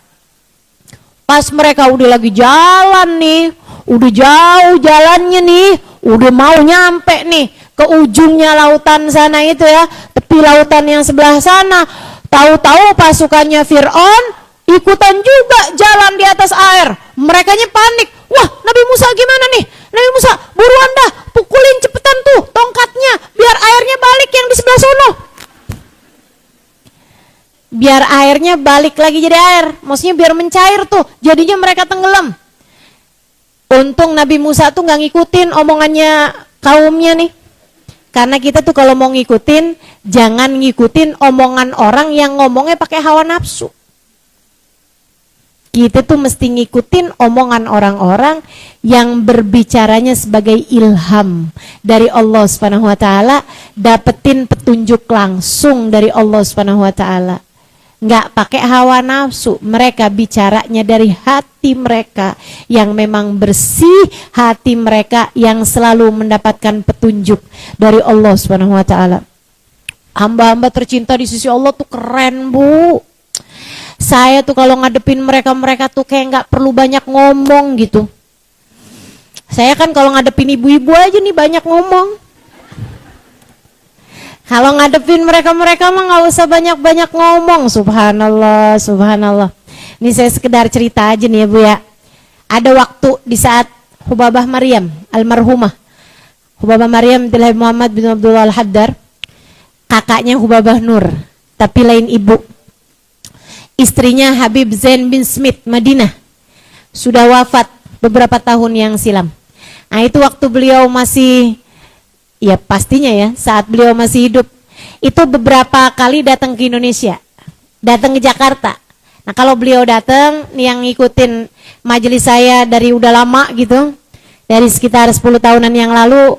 [SPEAKER 1] Pas mereka udah lagi jalan nih, udah jauh jalannya nih, udah mau nyampe nih ke ujungnya lautan sana itu ya, tepi lautan yang sebelah sana. Tahu-tahu pasukannya Fir'aun ikutan juga jalan di atas air. Merekanya panik. Wah, Nabi Musa gimana nih? Nabi Musa, buruan dah, pukulin cepetan tuh tongkatnya biar airnya balik yang di sebelah sono. Biar airnya balik lagi jadi air. Maksudnya biar mencair tuh, jadinya mereka tenggelam. Untung Nabi Musa tuh gak ngikutin omongannya kaumnya nih. Karena kita tuh kalau mau ngikutin, jangan ngikutin omongan orang yang ngomongnya pakai hawa nafsu. Kita tuh mesti ngikutin omongan orang-orang yang berbicaranya sebagai ilham dari Allah Subhanahu wa ta'ala, dapetin petunjuk langsung dari Allah Subhanahu wa ta'ala. Nggak pakai hawa nafsu, mereka bicaranya dari hati mereka yang memang bersih, hati mereka yang selalu mendapatkan petunjuk dari Allah Subhanahu wa ta'ala. Hamba-hamba tercinta di sisi Allah tuh keren Bu. Saya tuh kalau ngadepin mereka tuh kayak nggak perlu banyak ngomong gitu. Saya kan kalau ngadepin ibu-ibu aja nih banyak ngomong. Kalau ngadepin mereka mah nggak usah banyak-banyak ngomong. Subhanallah, subhanallah. Ini saya sekedar cerita aja nih ya Bu ya. Ada waktu di saat Hubabah Maryam, almarhumah Hubabah Maryam binti Muhammad bin Abdullah Al-Haddar, kakaknya Hubabah Nur, tapi lain ibu. Istrinya Habib Zain bin Smith Madinah, sudah wafat beberapa tahun yang silam. Nah itu waktu beliau masih, ya pastinya ya, saat beliau masih hidup, itu beberapa kali datang ke Indonesia, datang ke Jakarta. Nah kalau beliau datang, yang ngikutin majelis saya dari udah lama gitu, dari sekitar 10 tahunan yang lalu,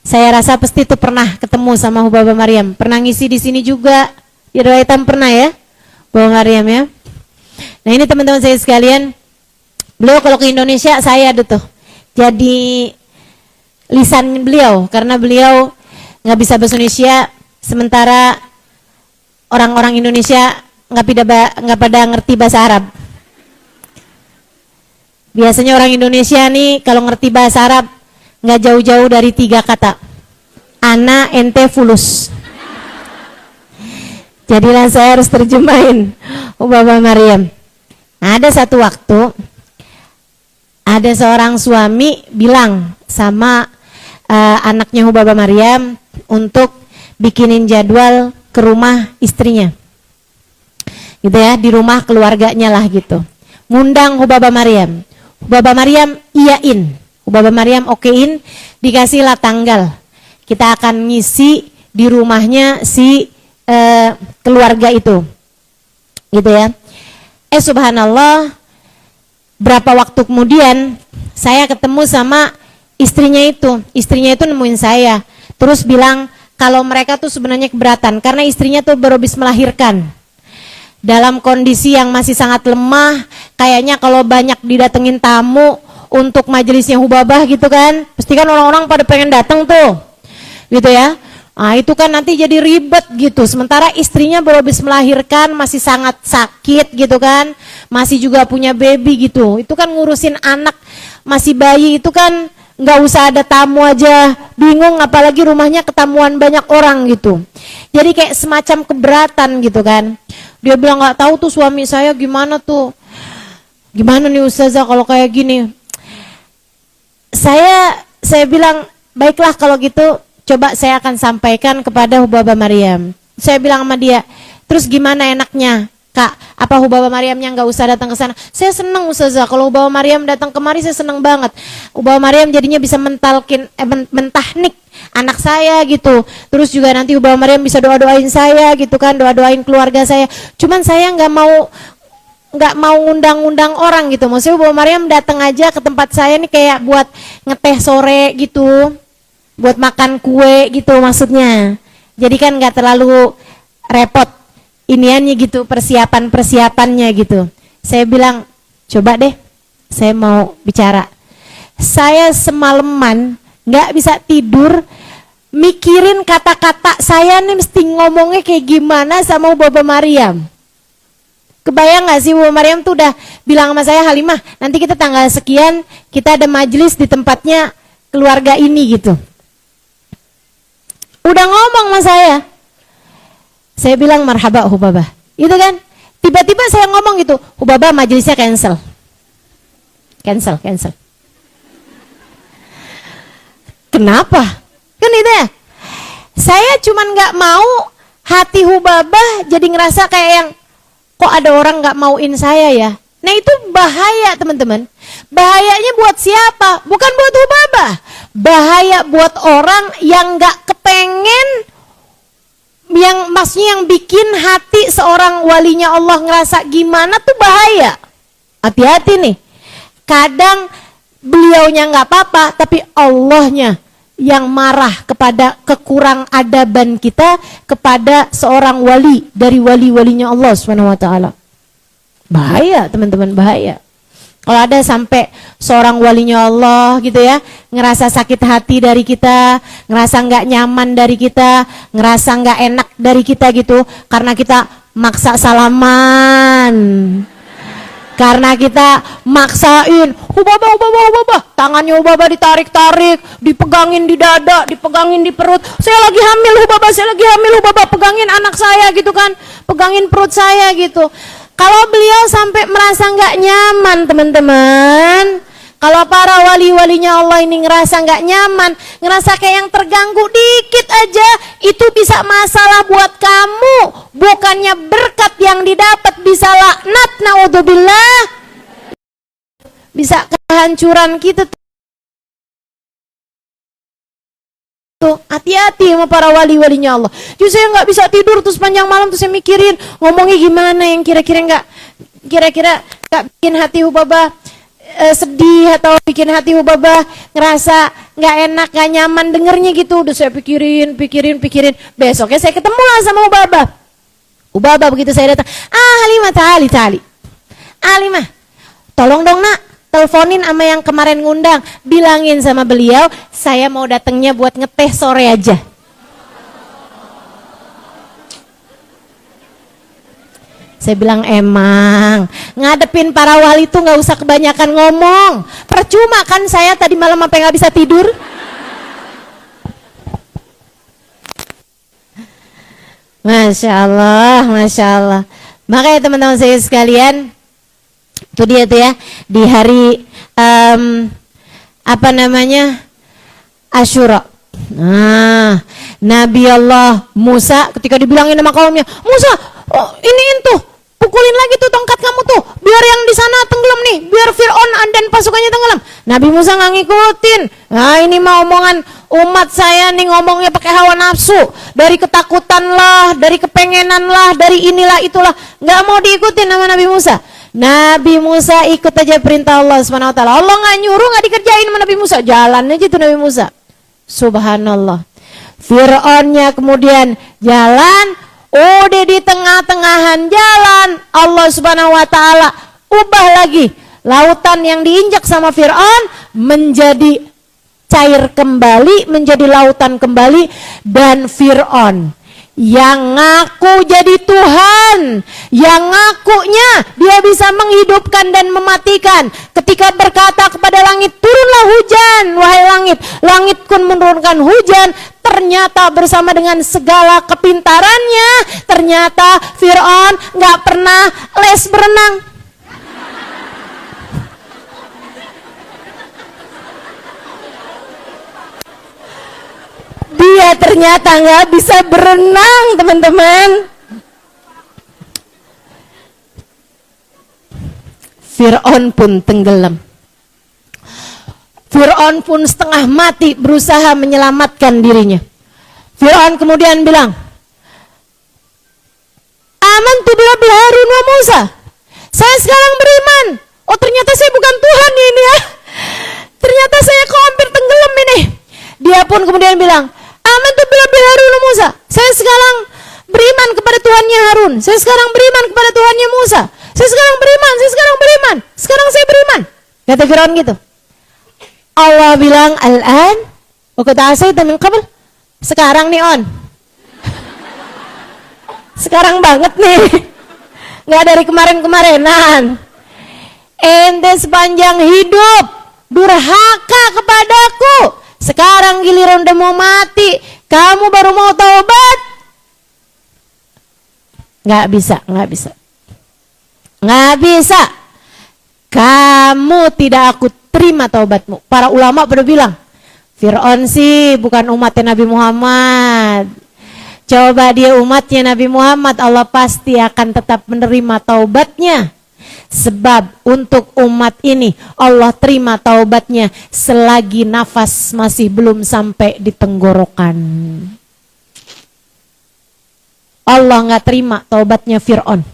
[SPEAKER 1] saya rasa pasti itu pernah ketemu sama Hubabah Maryam, pernah ngisi di sini juga, di riwayatan pernah ya, Hubabah Maryam ya. Nah ini teman-teman saya sekalian, beliau kalau ke Indonesia saya ada tuh, jadi lisan beliau, karena beliau nggak bisa bahasa Indonesia, sementara orang-orang Indonesia nggak pada ngerti bahasa Arab. Biasanya orang Indonesia nih kalau ngerti bahasa Arab nggak jauh-jauh dari 3 kata, ana ente fulus. Jadilah saya harus terjemahin Hubabah Maryam. Nah, ada satu waktu ada seorang suami bilang sama anaknya Hubabah Maryam untuk bikinin jadwal ke rumah istrinya, gitu ya, di rumah keluarganya lah gitu, ngundang Hubabah Maryam. Hubabah Maryam iyain, Hubabah Maryam okein, dikasihlah tanggal, kita akan ngisi di rumahnya si keluarga itu, gitu ya. Subhanallah, berapa waktu kemudian saya ketemu sama istrinya itu nemuin saya, terus bilang kalau mereka tuh sebenarnya keberatan karena istrinya tuh baru habis melahirkan dalam kondisi yang masih sangat lemah. Kayaknya kalau banyak didatengin tamu untuk majelisnya Hubabah gitu kan, pasti kan orang-orang pada pengen datang tuh gitu ya. Nah itu kan nanti jadi ribet gitu, sementara istrinya baru habis melahirkan, masih sangat sakit gitu kan, masih juga punya baby gitu. Itu kan ngurusin anak masih bayi itu kan nggak usah ada tamu aja bingung, apalagi rumahnya ketamuan banyak orang gitu. Jadi kayak semacam keberatan gitu kan. Dia bilang nggak tahu tuh suami saya gimana nih Ustazah kalau kayak gini. Saya bilang baiklah kalau gitu, coba saya akan sampaikan kepada Hubabah Maryam. Saya bilang sama dia, terus gimana enaknya Kak, apa Hubabah Maryamnya nggak usah datang ke sana? Saya senang Ustazah, kalau Hubabah Maryam datang kemari saya senang banget. Hubabah Maryam jadinya bisa mentahnik anak saya gitu. Terus juga nanti Hubabah Maryam bisa doa-doain saya gitu kan, doa-doain keluarga saya. Cuman saya nggak mau ngundang-undang orang gitu. Maksudnya Hubabah Maryam datang aja ke tempat saya nih kayak buat ngeteh sore gitu, buat makan kue gitu maksudnya. Jadi kan nggak terlalu repot iniannya gitu, persiapannya gitu. Saya bilang, coba deh, saya mau bicara. Saya semalaman nggak bisa tidur, mikirin kata-kata saya nih mesti ngomongnya kayak gimana sama Hubabah Maryam. Kebayang nggak sih Hubabah Maryam tuh udah bilang sama saya, Halimah, nanti kita tanggal sekian kita ada majelis di tempatnya keluarga ini gitu. Udah ngomong sama saya. Saya bilang marhaba Hubabah, itu kan. Tiba-tiba saya ngomong gitu, Hubabah majelisnya cancel. Kenapa? Kan itu ya. Saya cuman nggak mau hati Hubabah jadi ngerasa kayak yang kok ada orang nggak mauin saya ya. Nah itu bahaya teman-teman. Bahayanya buat siapa? Bukan buat Hubabah. Bahaya buat orang yang nggak kepengen, yang maksudnya yang bikin hati seorang walinya Allah ngerasa gimana tuh bahaya. Hati-hati nih. Kadang beliaunya nggak apa-apa, tapi Allahnya yang marah kepada kekurang adaban kita kepada seorang wali dari wali-walinya Allah Subhanahu wa taala. Bahaya, teman-teman, bahaya. Kalau ada sampai seorang walinya Allah gitu ya, ngerasa sakit hati dari kita, ngerasa nggak nyaman dari kita, ngerasa nggak enak dari kita gitu, karena kita maksa salaman, karena kita maksain, Hubabah, tangannya Hubabah ditarik-tarik, dipegangin di dada, dipegangin di perut. Saya lagi hamil Hubabah, pegangin anak saya gitu kan, pegangin perut saya gitu. Kalau beliau sampai merasa nggak nyaman teman-teman, kalau para wali-walinya Allah ini ngerasa nggak nyaman, ngerasa kayak yang terganggu dikit aja, itu bisa masalah buat kamu, bukannya berkat yang didapat, bisa laknat, naudzubillah, bisa kehancuran kita tuh. Hati-hati sama para wali-walinya Allah. Justru saya nggak bisa tidur tuh sepanjang malam tuh saya mikirin ngomongnya gimana yang kira-kira nggak bikin hati Hubabah sedih atau bikin hati Hubabah ngerasa nggak enak, nggak nyaman dengernya gitu. Udah saya pikirin. Besoknya saya ketemu lah sama Hubabah begitu saya datang, Halimah tali. Halimah, tolong dong nak, teleponin sama yang kemarin ngundang, bilangin sama beliau saya mau datangnya buat ngeteh sore aja. Saya bilang emang ngadepin para wali tuh nggak usah kebanyakan ngomong, percuma kan saya tadi malam sampai nggak bisa tidur. Masya Allah. Makanya teman-teman saya sekalian, itu dia tuh ya, di hari Asyura. Nah, Nabi Allah Musa ketika dibilangin sama kaumnya, Musa, iniin tuh, pukulin lagi tuh tongkat kamu tuh, biar yang di sana tenggelam nih, biar Fir'aun dan pasukannya tenggelam. Nabi Musa nggak ngikutin. Nah ini mah omongan umat saya nih, ngomongnya pakai hawa nafsu, dari ketakutan lah, dari kepengenan lah, dari inilah itulah, nggak mau diikutin sama Nabi Musa. Nabi Musa ikut aja perintah Allah Subhanahu wa taala. Allah nggak nyuruh, nggak dikerjain sama Nabi Musa, jalan aja tuh Nabi Musa. Subhanallah. Fir'aunnya kemudian jalan, udah di tengah-tengahan jalan Allah Subhanahu wa taala ubah lagi lautan yang diinjak sama Fir'aun menjadi cair kembali, menjadi lautan kembali, dan Fir'aun yang ngaku jadi Tuhan, yang ngakunya dia bisa menghidupkan dan mematikan, ketika berkata kepada langit, turunlah hujan, wahai langit, langit pun menurunkan hujan. Ternyata bersama dengan segala kepintarannya, ternyata Fir'aun gak pernah les berenang. Dia ternyata nggak bisa berenang, teman-teman. Fir'aun pun tenggelam. Fir'aun pun setengah mati berusaha menyelamatkan dirinya. Fir'aun kemudian bilang, amantu birabbil Harun wa Musa. Saya sekarang beriman. Oh, ternyata saya bukan Tuhan ini ya. Ternyata saya kok hampir tenggelam ini. Dia pun kemudian bilang, amantu birabbil Harun wa Musa. Saya sekarang beriman kepada Tuhannya Harun. Saya sekarang beriman kepada Tuhannya Musa. Saya sekarang beriman, saya sekarang beriman. Sekarang saya beriman. Kata Fir'aun gitu. Allah bilang, al-an wa qad asaita min qabl. Sekarang nih on. Sekarang banget nih. Nggak dari kemarin-kemarinan. Ente sepanjang hidup durhaka kepadaku. Sekarang giliran udah mau mati, kamu baru mau taubat? Nggak bisa, nggak bisa. Nggak bisa. Kamu tidak aku terima taubatmu. Para ulama pada bilang, Fir'aun sih bukan umatnya Nabi Muhammad. Coba dia umatnya Nabi Muhammad, Allah pasti akan tetap menerima taubatnya. Sebab untuk umat ini Allah terima taubatnya selagi nafas masih belum sampai di tenggorokan. Allah nggak terima taubatnya Fir'aun.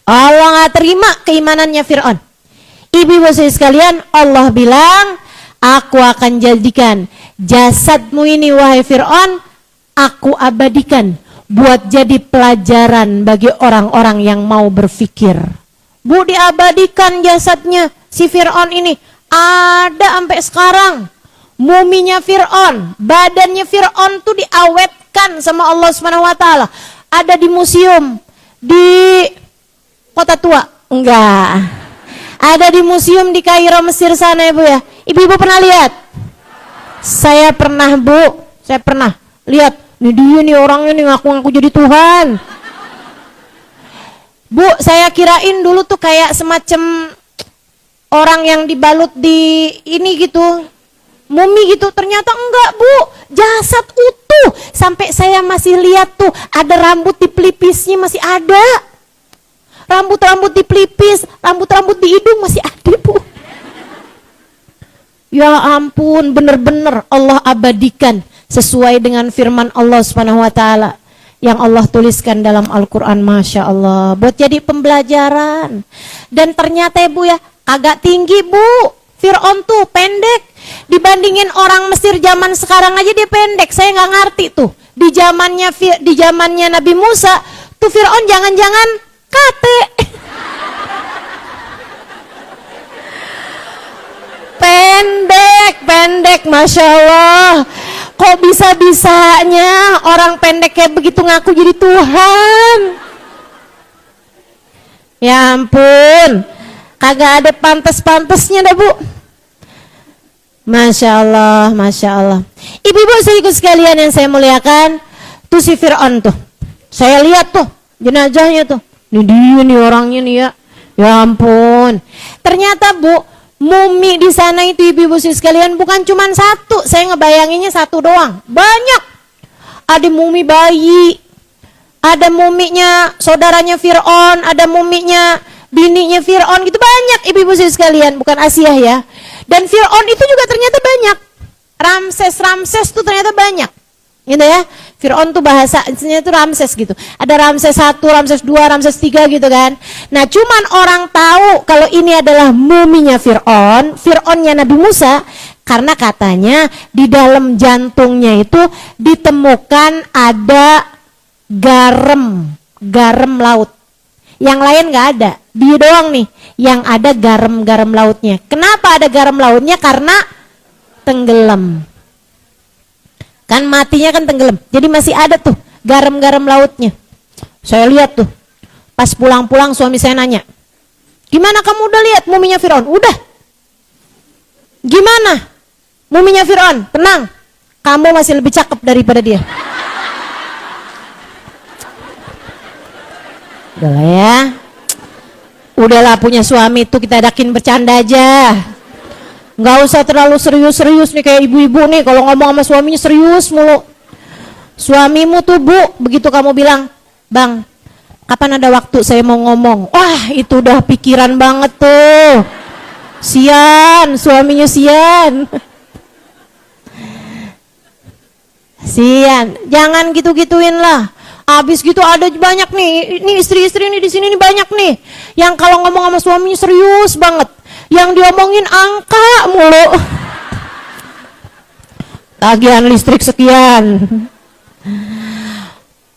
[SPEAKER 1] Allah nggak terima keimanannya Fir'aun. Ibu-ibu sekalian, Allah bilang, aku akan jadikan jasadmu ini wahai Fir'aun, aku abadikan buat jadi pelajaran bagi orang-orang yang mau berpikir. Bu, diabadikan jasadnya si Fir'aun ini. Ada sampai sekarang. Muminya Fir'aun, badannya Fir'aun tuh diawetkan sama Allah Subhanahu wa taala. Ada di museum di Kota Tua. Enggak. Ada di museum di Kairo, Mesir sana ya Bu ya. Ibu-ibu pernah lihat? Saya pernah Bu. Saya pernah lihat. Nih dia nih orangnya nih ngaku-ngaku jadi Tuhan. Bu, saya kirain dulu tuh kayak semacam orang yang dibalut di ini gitu, mumi gitu. Ternyata enggak Bu, jasad utuh. Sampai saya masih lihat tuh ada rambut di pelipisnya masih ada. Rambut-rambut di pelipis, rambut-rambut di hidung masih ada Bu. Ya ampun, bener-bener Allah abadikan sesuai dengan firman Allah Subhanahu wa taala yang Allah tuliskan dalam Al-Quran. Masya Allah, buat jadi pembelajaran. Dan ternyata Bu ya, agak tinggi Bu. Fir'aun tuh pendek. Dibandingin orang Mesir zaman sekarang aja dia pendek. Saya nggak ngerti tuh. Di zamannya Nabi Musa, tuh Fir'aun jangan-jangan kate. Pendek, Masya Allah. Kok bisa-bisanya orang pendek kayak begitu ngaku jadi Tuhan? Ya ampun, kagak ada pantas-pantasnya dah Bu. Masya Allah, Masya Allah. Ibu-ibu saudaraku sekalian yang saya muliakan, tuh si Fir'aun tuh, saya lihat tuh jenazahnya tuh. Ini dia nih orangnya nih ya. Ya ampun. Ternyata Bu, mumi di sana itu ibu-ibu sekalian bukan cuma satu. Saya ngebayanginnya satu doang. Banyak. Ada mumi bayi, ada muminya saudaranya Fir'aun, ada muminya bininya Fir'aun, gitu banyak ibu-ibu sekalian, bukan Asia ya. Dan Fir'aun itu juga ternyata banyak. Ramses tuh ternyata banyak. Gitu ya. Fir'aun tuh bahasanya tuh Ramses gitu. Ada Ramses 1, Ramses 2, Ramses 3 gitu kan. Nah cuman orang tahu kalau ini adalah muminya Fir'aun, Fir'aunnya Nabi Musa, karena katanya di dalam jantungnya itu ditemukan ada garam laut. Yang lain nggak ada, dia doang nih yang ada garam lautnya. Kenapa ada garam lautnya? Karena tenggelam. Kan matinya kan tenggelam. Jadi masih ada tuh garam lautnya. Saya lihat tuh. Pas pulang-pulang suami saya nanya, "Gimana kamu udah lihat muminya Firaun?" "Udah." "Gimana muminya Firaun?" "Tenang. Kamu masih lebih cakep daripada dia." Udahlah ya. Udahlah punya suami tuh kita adakin bercanda aja. Nggak usah terlalu serius-serius nih kayak ibu-ibu nih kalau ngomong sama suaminya serius mulu. Suamimu tuh Bu, begitu kamu bilang, "Bang, kapan ada waktu saya mau ngomong?" Wah itu udah pikiran banget tuh. Sian, suaminya sian. Sian, jangan gitu-gituin lah. Abis gitu ada banyak nih, ini istri-istri nih di sini nih banyak nih, yang kalau ngomong sama suaminya serius banget, yang diomongin angka mulu. Tagihan listrik sekian,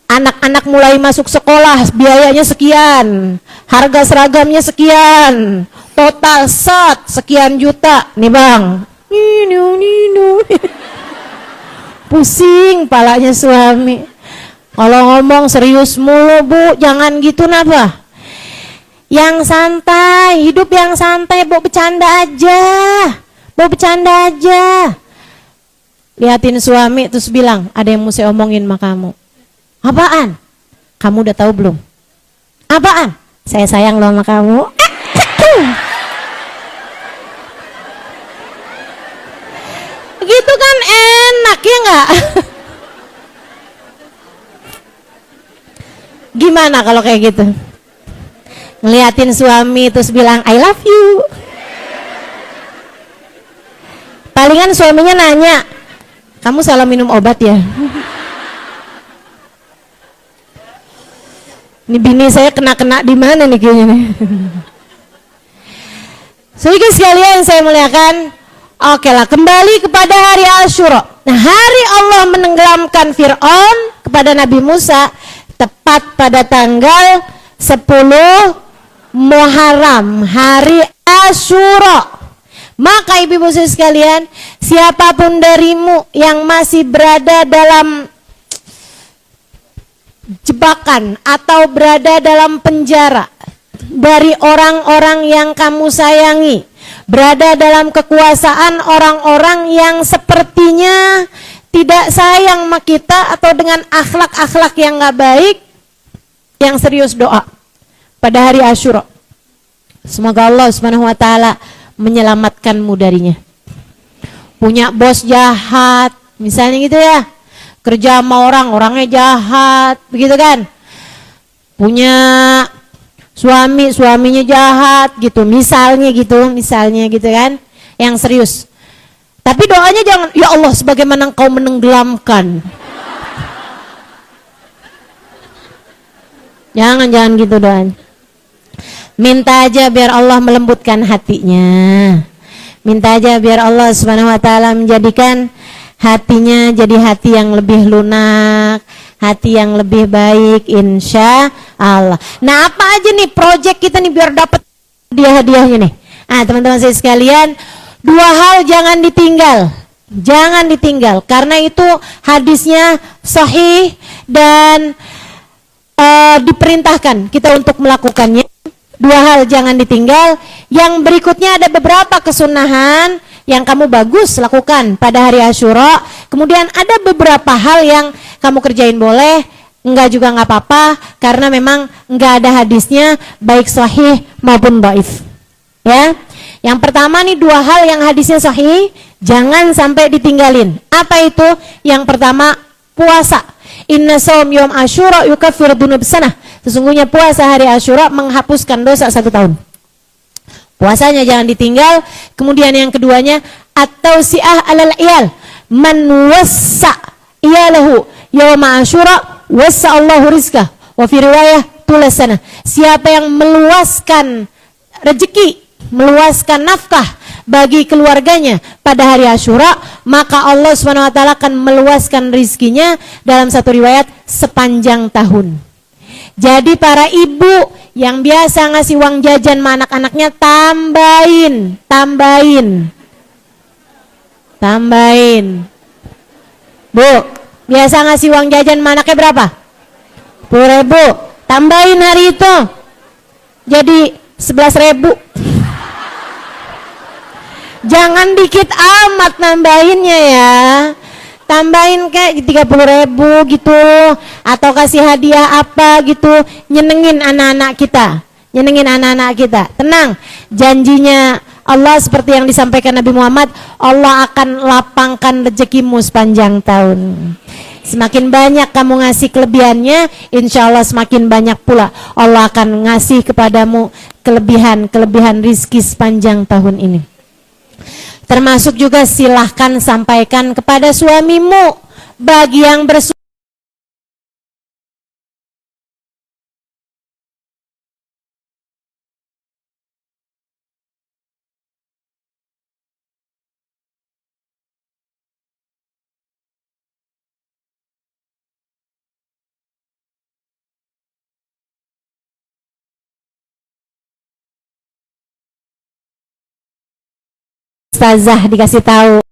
[SPEAKER 1] anak-anak mulai masuk sekolah biayanya sekian, harga seragamnya sekian, total sekian juta nih bang. Pusing palanya suami. Kalau ngomong serius mulu Bu, jangan gitu napa. Yang santai, hidup yang santai, bawa bercanda aja. Liatin suami terus bilang, "Ada yang mau saya omongin sama kamu." "Apaan?" "Kamu udah tahu belum?" "Apaan?" "Saya sayang loh sama kamu." Gitu kan enak ya nggak? Gimana kalau kayak gitu? Ngeliatin suami terus bilang I love you. Palingan suaminya nanya, "Kamu salah minum obat ya?" Ini bini saya kena di mana nih kayaknya nih. Saudara sekalian saya muliakan. Oke lah, kembali kepada hari Asyura. Nah, hari Allah menenggelamkan Fir'aun kepada Nabi Musa tepat pada tanggal 10 Muharram, hari Asyura. Maka ibu-ibu sekalian, siapapun darimu yang masih berada dalam jebakan atau berada dalam penjara dari orang-orang yang kamu sayangi, berada dalam kekuasaan orang-orang yang sepertinya tidak sayang sama kita atau dengan akhlak-akhlak yang gak baik, yang serius doa pada hari Asyura. Semoga Allah Subhanahu wa taala menyelamatkanmu darinya. Punya bos jahat, misalnya gitu ya. Kerja sama orangnya jahat, begitu kan? Punya suaminya jahat gitu, misalnya gitu kan? Yang serius. Tapi doanya jangan, "Ya Allah, sebagaimana Engkau menenggelamkan." Jangan gitu doanya. Minta aja biar Allah melembutkan hatinya. Minta aja biar Allah Subhanahu wa taala menjadikan hatinya jadi hati yang lebih lunak, hati yang lebih baik, insya Allah. Nah, apa aja nih project kita nih biar dapat hadiah-hadiahnya nih? Teman-teman saya sekalian, 2 hal jangan ditinggal, karena itu hadisnya sahih dan diperintahkan kita untuk melakukannya. 2 hal jangan ditinggal. Yang berikutnya ada beberapa kesunahan yang kamu bagus lakukan pada hari Asyura. Kemudian ada beberapa hal yang kamu kerjain boleh, enggak juga enggak apa-apa, karena memang enggak ada hadisnya baik sahih maupun dhaif. Ya. Yang pertama nih 2 hal yang hadisnya sahih, jangan sampai ditinggalin. Apa itu? Yang pertama, puasa. Inna shaum yom Asyura yukaffiru dzunub sanah. Sesungguhnya puasa hari Asyura menghapuskan dosa 1 tahun. Puasanya jangan ditinggal. Kemudian yang keduanya, at-tausi'ah alal iyal. Man wassa iyalahu yauma Asyura wasa'allahu rizqah. Wa fi riwayah tulasana. Siapa yang meluaskan rezeki, meluaskan nafkah bagi keluarganya pada hari Asyura, maka Allah Subhanahu wa taala akan meluaskan rizkinya dalam satu riwayat sepanjang tahun. Jadi para ibu yang biasa ngasih uang jajan sama anak-anaknya, tambahin. Bu, biasa ngasih uang jajan sama anaknya berapa? 10.000. Tambahin hari itu jadi 11.000. Jangan dikit amat nambahinnya ya. Tambahin kayak 30.000 gitu, atau kasih hadiah apa gitu, nyenengin anak-anak kita. Tenang, janjinya Allah seperti yang disampaikan Nabi Muhammad, Allah akan lapangkan rezekimu sepanjang tahun. Semakin banyak kamu ngasih kelebihannya, insya Allah semakin banyak pula Allah akan ngasih kepadamu kelebihan rizki sepanjang tahun ini. Termasuk juga silahkan sampaikan kepada suamimu bagi yang bersuami. Ustazah dikasih tahu,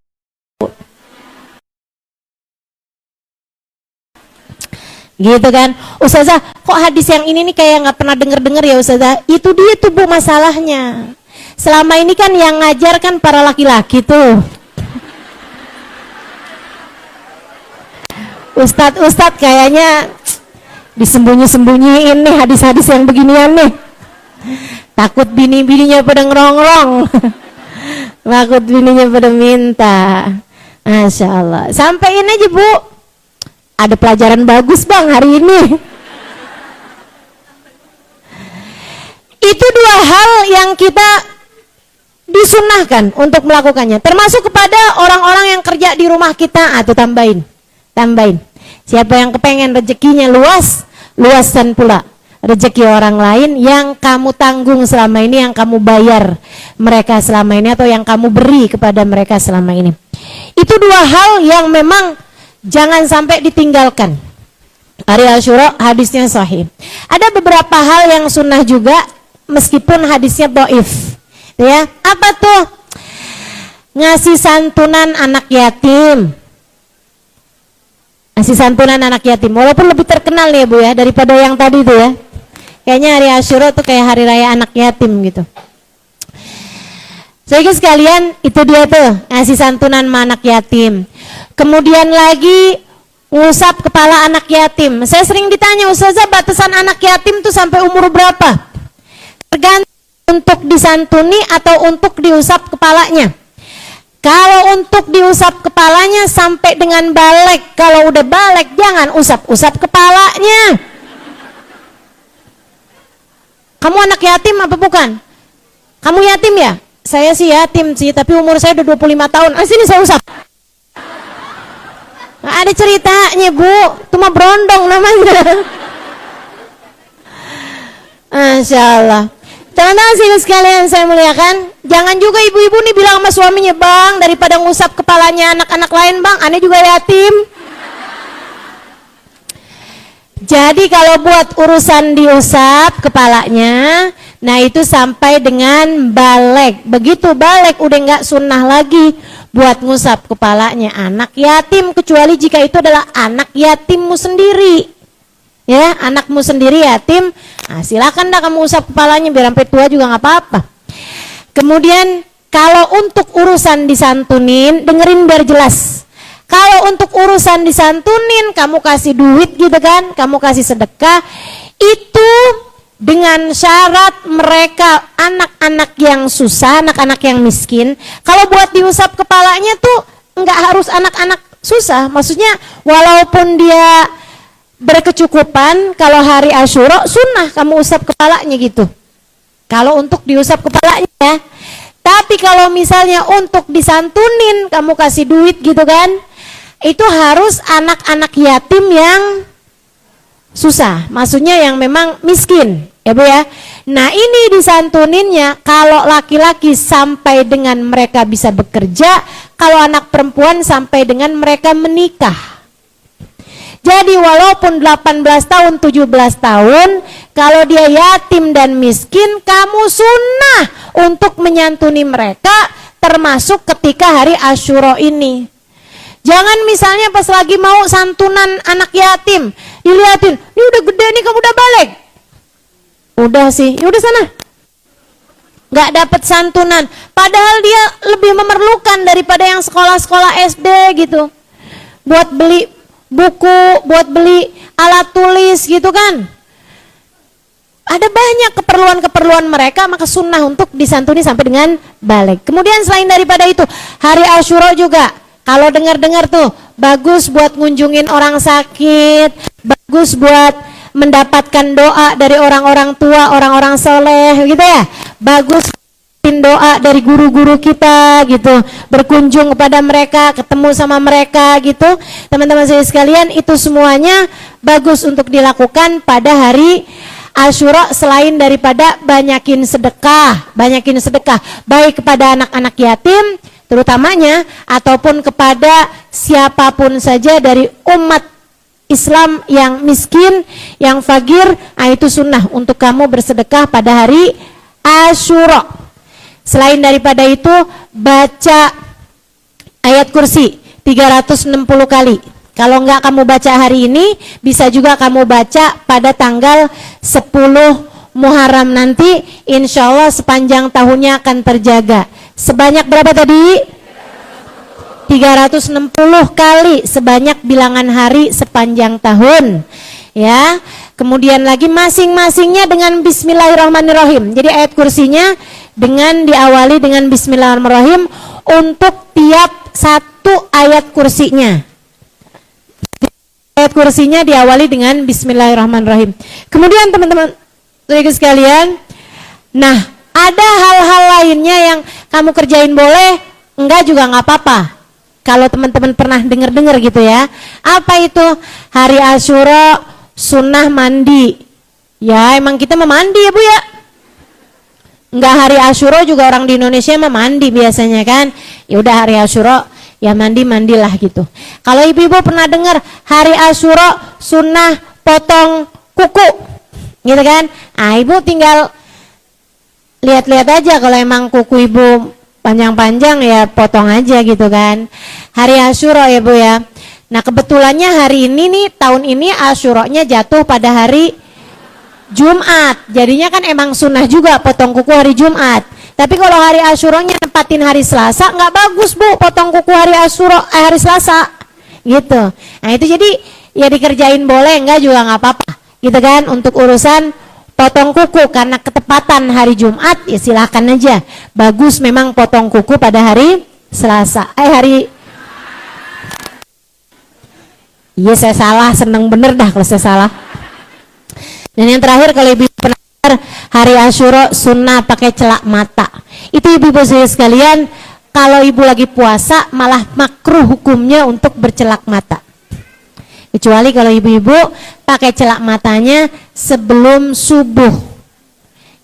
[SPEAKER 1] gitu kan, Ustazah kok hadis yang ini nih kayak nggak pernah denger ya Ustazah. Itu dia tuh Bu masalahnya. Selama ini kan yang ngajar kan para laki-laki tuh. Ustadz kayaknya disembunyi-sembunyiin nih hadis-hadis yang beginian nih. Takut bini-bininya pada ngerongrong. Takut bininya pada minta. Masya Allah. Sampaiin aja Bu, ada pelajaran bagus Bang hari ini. Itu dua hal yang kita disunahkan untuk melakukannya. Termasuk kepada orang-orang yang kerja di rumah kita. Atau tambahin. Siapa yang kepengen rezekinya luaskan pula rezeki orang lain yang kamu tanggung selama ini, yang kamu bayar mereka selama ini, atau yang kamu beri kepada mereka selama ini. Itu dua hal yang memang jangan sampai ditinggalkan. Hari Asyura hadisnya sahih. Ada beberapa hal yang sunnah juga meskipun hadisnya dhaif. Ya, apa tuh? Ngasih santunan anak yatim. Ngasih santunan anak yatim. Walaupun lebih terkenal nih Bu ya daripada yang tadi tuh ya. Kayaknya hari Asyura tuh kayak hari raya anak yatim gitu. Saudara sekalian, itu dia tuh ngasih santunan sama anak yatim. Kemudian lagi ngusap kepala anak yatim. Saya sering ditanya, Ustazah batasan anak yatim tuh sampai umur berapa? Tergantung untuk disantuni atau untuk diusap kepalanya. Kalau untuk diusap kepalanya sampai dengan balik. Kalau udah balik jangan usap-usap kepalanya. Kamu anak yatim apa bukan? Kamu yatim ya? Saya sih yatim sih, tapi umur saya udah 25 tahun. Sini saya usap. Nggak ada ceritanya Bu, itu mah berondong namanya. Masya Allah. Teman-teman sih sekalian saya muliakan, jangan juga ibu-ibu nih bilang sama suaminya, Bang, daripada ngusap kepalanya anak-anak lain Bang, aneh juga yatim. Jadi kalau buat urusan diusap kepalanya, nah itu sampai dengan balik. Begitu balik udah nggak sunnah lagi buat ngusap kepalanya anak yatim, kecuali jika itu adalah anak yatimmu sendiri. Ya, anakmu sendiri yatim, nah silakan dah kamu usap kepalanya biar sampai tua juga nggak apa-apa. Kemudian kalau untuk urusan disantunin, dengerin biar jelas. Kalau untuk urusan disantunin, kamu kasih duit gitu kan, kamu kasih sedekah, itu dengan syarat mereka anak-anak yang susah, anak-anak yang miskin. Kalau buat diusap kepalanya tuh nggak harus anak-anak susah, maksudnya walaupun dia berkecukupan, kalau hari Asyura sunnah kamu usap kepalanya gitu. Kalau untuk diusap kepalanya ya. Tapi kalau misalnya untuk disantunin, kamu kasih duit gitu kan, itu harus anak-anak yatim yang susah, maksudnya yang memang miskin, ya Bu ya. Nah ini disantuninnya kalau laki-laki sampai dengan mereka bisa bekerja, kalau anak perempuan sampai dengan mereka menikah. Jadi walaupun 18 tahun, 17 tahun, kalau dia yatim dan miskin, kamu sunnah untuk menyantuni mereka, termasuk ketika hari Asyura ini. Jangan misalnya pas lagi mau santunan anak yatim, dilihatin, ini udah gede nih kamu udah balik. Udah sih, ya udah sana. Nggak dapat santunan, padahal dia lebih memerlukan daripada yang sekolah-sekolah SD gitu. Buat beli buku, buat beli alat tulis gitu kan. Ada banyak keperluan-keperluan mereka, maka sunnah untuk disantuni sampai dengan balik. Kemudian selain daripada itu, hari Asyura juga kalau dengar-dengar tuh bagus buat ngunjungin orang sakit, bagus buat mendapatkan doa dari orang-orang tua, orang-orang soleh gitu ya. Bagus doa dari guru-guru kita gitu, berkunjung kepada mereka, ketemu sama mereka gitu. Teman-teman saya sekalian, itu semuanya bagus untuk dilakukan pada hari Asyura, selain daripada banyakin sedekah baik kepada anak-anak yatim terutamanya, ataupun kepada siapapun saja dari umat Islam yang miskin, yang fakir. Nah itu sunnah untuk kamu bersedekah pada hari Asyura. Selain daripada itu, baca ayat kursi 360 kali. Kalau enggak kamu baca hari ini, bisa juga kamu baca pada tanggal 10 Muharram nanti. Insya Allah sepanjang tahunnya akan terjaga. Sebanyak berapa tadi? 360 kali, sebanyak bilangan hari sepanjang tahun. Ya. Kemudian lagi masing-masingnya dengan Bismillahirrahmanirrahim. Jadi ayat kursinya dengan diawali dengan Bismillahirrahmanirrahim untuk tiap satu ayat kursinya. Ayat kursinya diawali dengan Bismillahirrahmanirrahim. Kemudian teman-teman sekalian, nah ada hal-hal lainnya yang kamu kerjain boleh, enggak juga nggak apa-apa. Kalau teman-teman pernah dengar-dengar gitu ya. Apa itu? Hari Asyura sunnah mandi. Ya emang kita memandi ya Bu ya. Enggak hari Asyura juga orang di Indonesia mandi biasanya kan. Ya udah hari Asyura ya mandilah gitu. Kalau ibu-ibu pernah dengar hari Asyura sunnah potong kuku, gitu kan? Ah ibu tinggal lihat-lihat aja, kalau emang kuku ibu panjang-panjang ya potong aja gitu kan. Hari Asyura ya Bu ya. Nah kebetulannya hari ini nih, tahun ini Asyuranya jatuh pada hari Jumat. Jadinya kan emang sunnah juga potong kuku hari Jumat. Tapi kalau hari Asyuranya nempatin hari Selasa, nggak bagus Bu potong kuku hari Asyura hari Selasa gitu. Nah itu jadi ya dikerjain boleh, enggak juga nggak apa-apa gitu kan. Untuk urusan potong kuku karena ketepatan hari Jumat ya silahkan aja. Bagus memang potong kuku pada hari Selasa. Iya saya salah, seneng bener dah kalau saya salah. Dan yang terakhir, kalau ibu pernah hari Asyura sunnah pakai celak mata. Itu ibu-ibu saya sekalian, kalau ibu lagi puasa malah makruh hukumnya untuk bercelak mata. Kecuali kalau ibu-ibu pakai celak matanya sebelum subuh.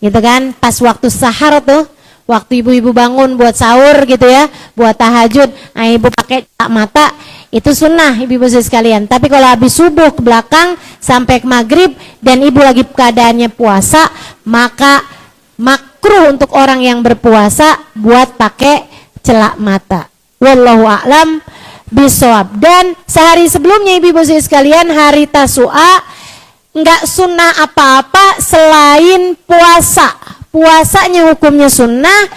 [SPEAKER 1] Gitu kan, pas waktu sahar tuh, waktu ibu-ibu bangun buat sahur gitu ya, buat tahajud, nah ibu pakai celak mata. Itu sunnah ibu-ibu sekalian. Tapi kalau habis subuh ke belakang sampai ke maghrib dan ibu lagi keadaannya puasa, maka makruh untuk orang yang berpuasa buat pakai celak mata. Wallahu a'lam bishawab. Dan sehari sebelumnya ibu-ibu sekalian, hari Tasu'a, enggak sunnah apa-apa selain puasa. Puasanya hukumnya sunnah,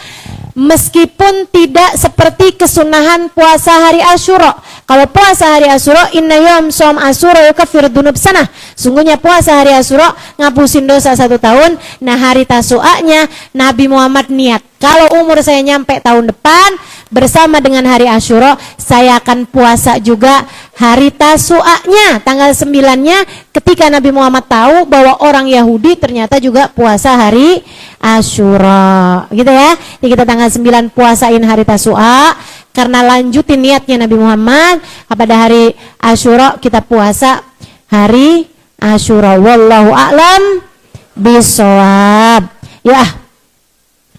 [SPEAKER 1] meskipun tidak seperti kesunahan puasa hari Asyura. Kalau puasa hari Asyura, inna yawm shom Asyura yukaffiru dzunub sanah. Sungguhnya puasa hari Asyura ngapusin dosa 1 tahun. Nah hari Tasu'anya Nabi Muhammad niat, kalau umur saya nyampe tahun depan bersama dengan hari Asyura, saya akan puasa juga hari Tasu'anya, tanggal 9-nya, ketika Nabi Muhammad tahu bahwa orang Yahudi ternyata juga puasa hari Asyura gitu ya. Jadi kita tanggal 9 puasain hari Tasu'a, karena lanjutin niatnya Nabi Muhammad pada hari Asyura kita puasa hari Asyura. Wallahu a'lam bishawab. Ya,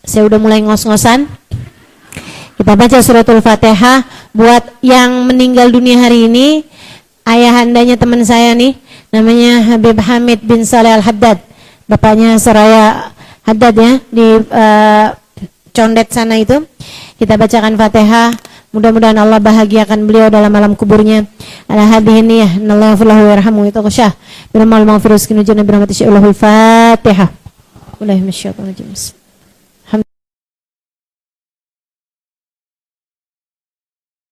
[SPEAKER 1] saya udah mulai ngos-ngosan. Kita baca suratul Fatihah buat yang meninggal dunia hari ini. Ayahandanya teman saya nih, namanya Habib Hamid bin Saleh Al-Haddad. Bapaknya Seraya Haddad ya, di Condet sana itu. Kita bacakan Fatihah. Mudah-mudahan Allah bahagiakan beliau dalam alam kuburnya. Ala hadhihi niyyah, innallaha lahu yarhamu itu qasyah. Biramal maghfirus kinujana biramati sya'allahul Fatihah. Wallahi minasyaitonir rajim.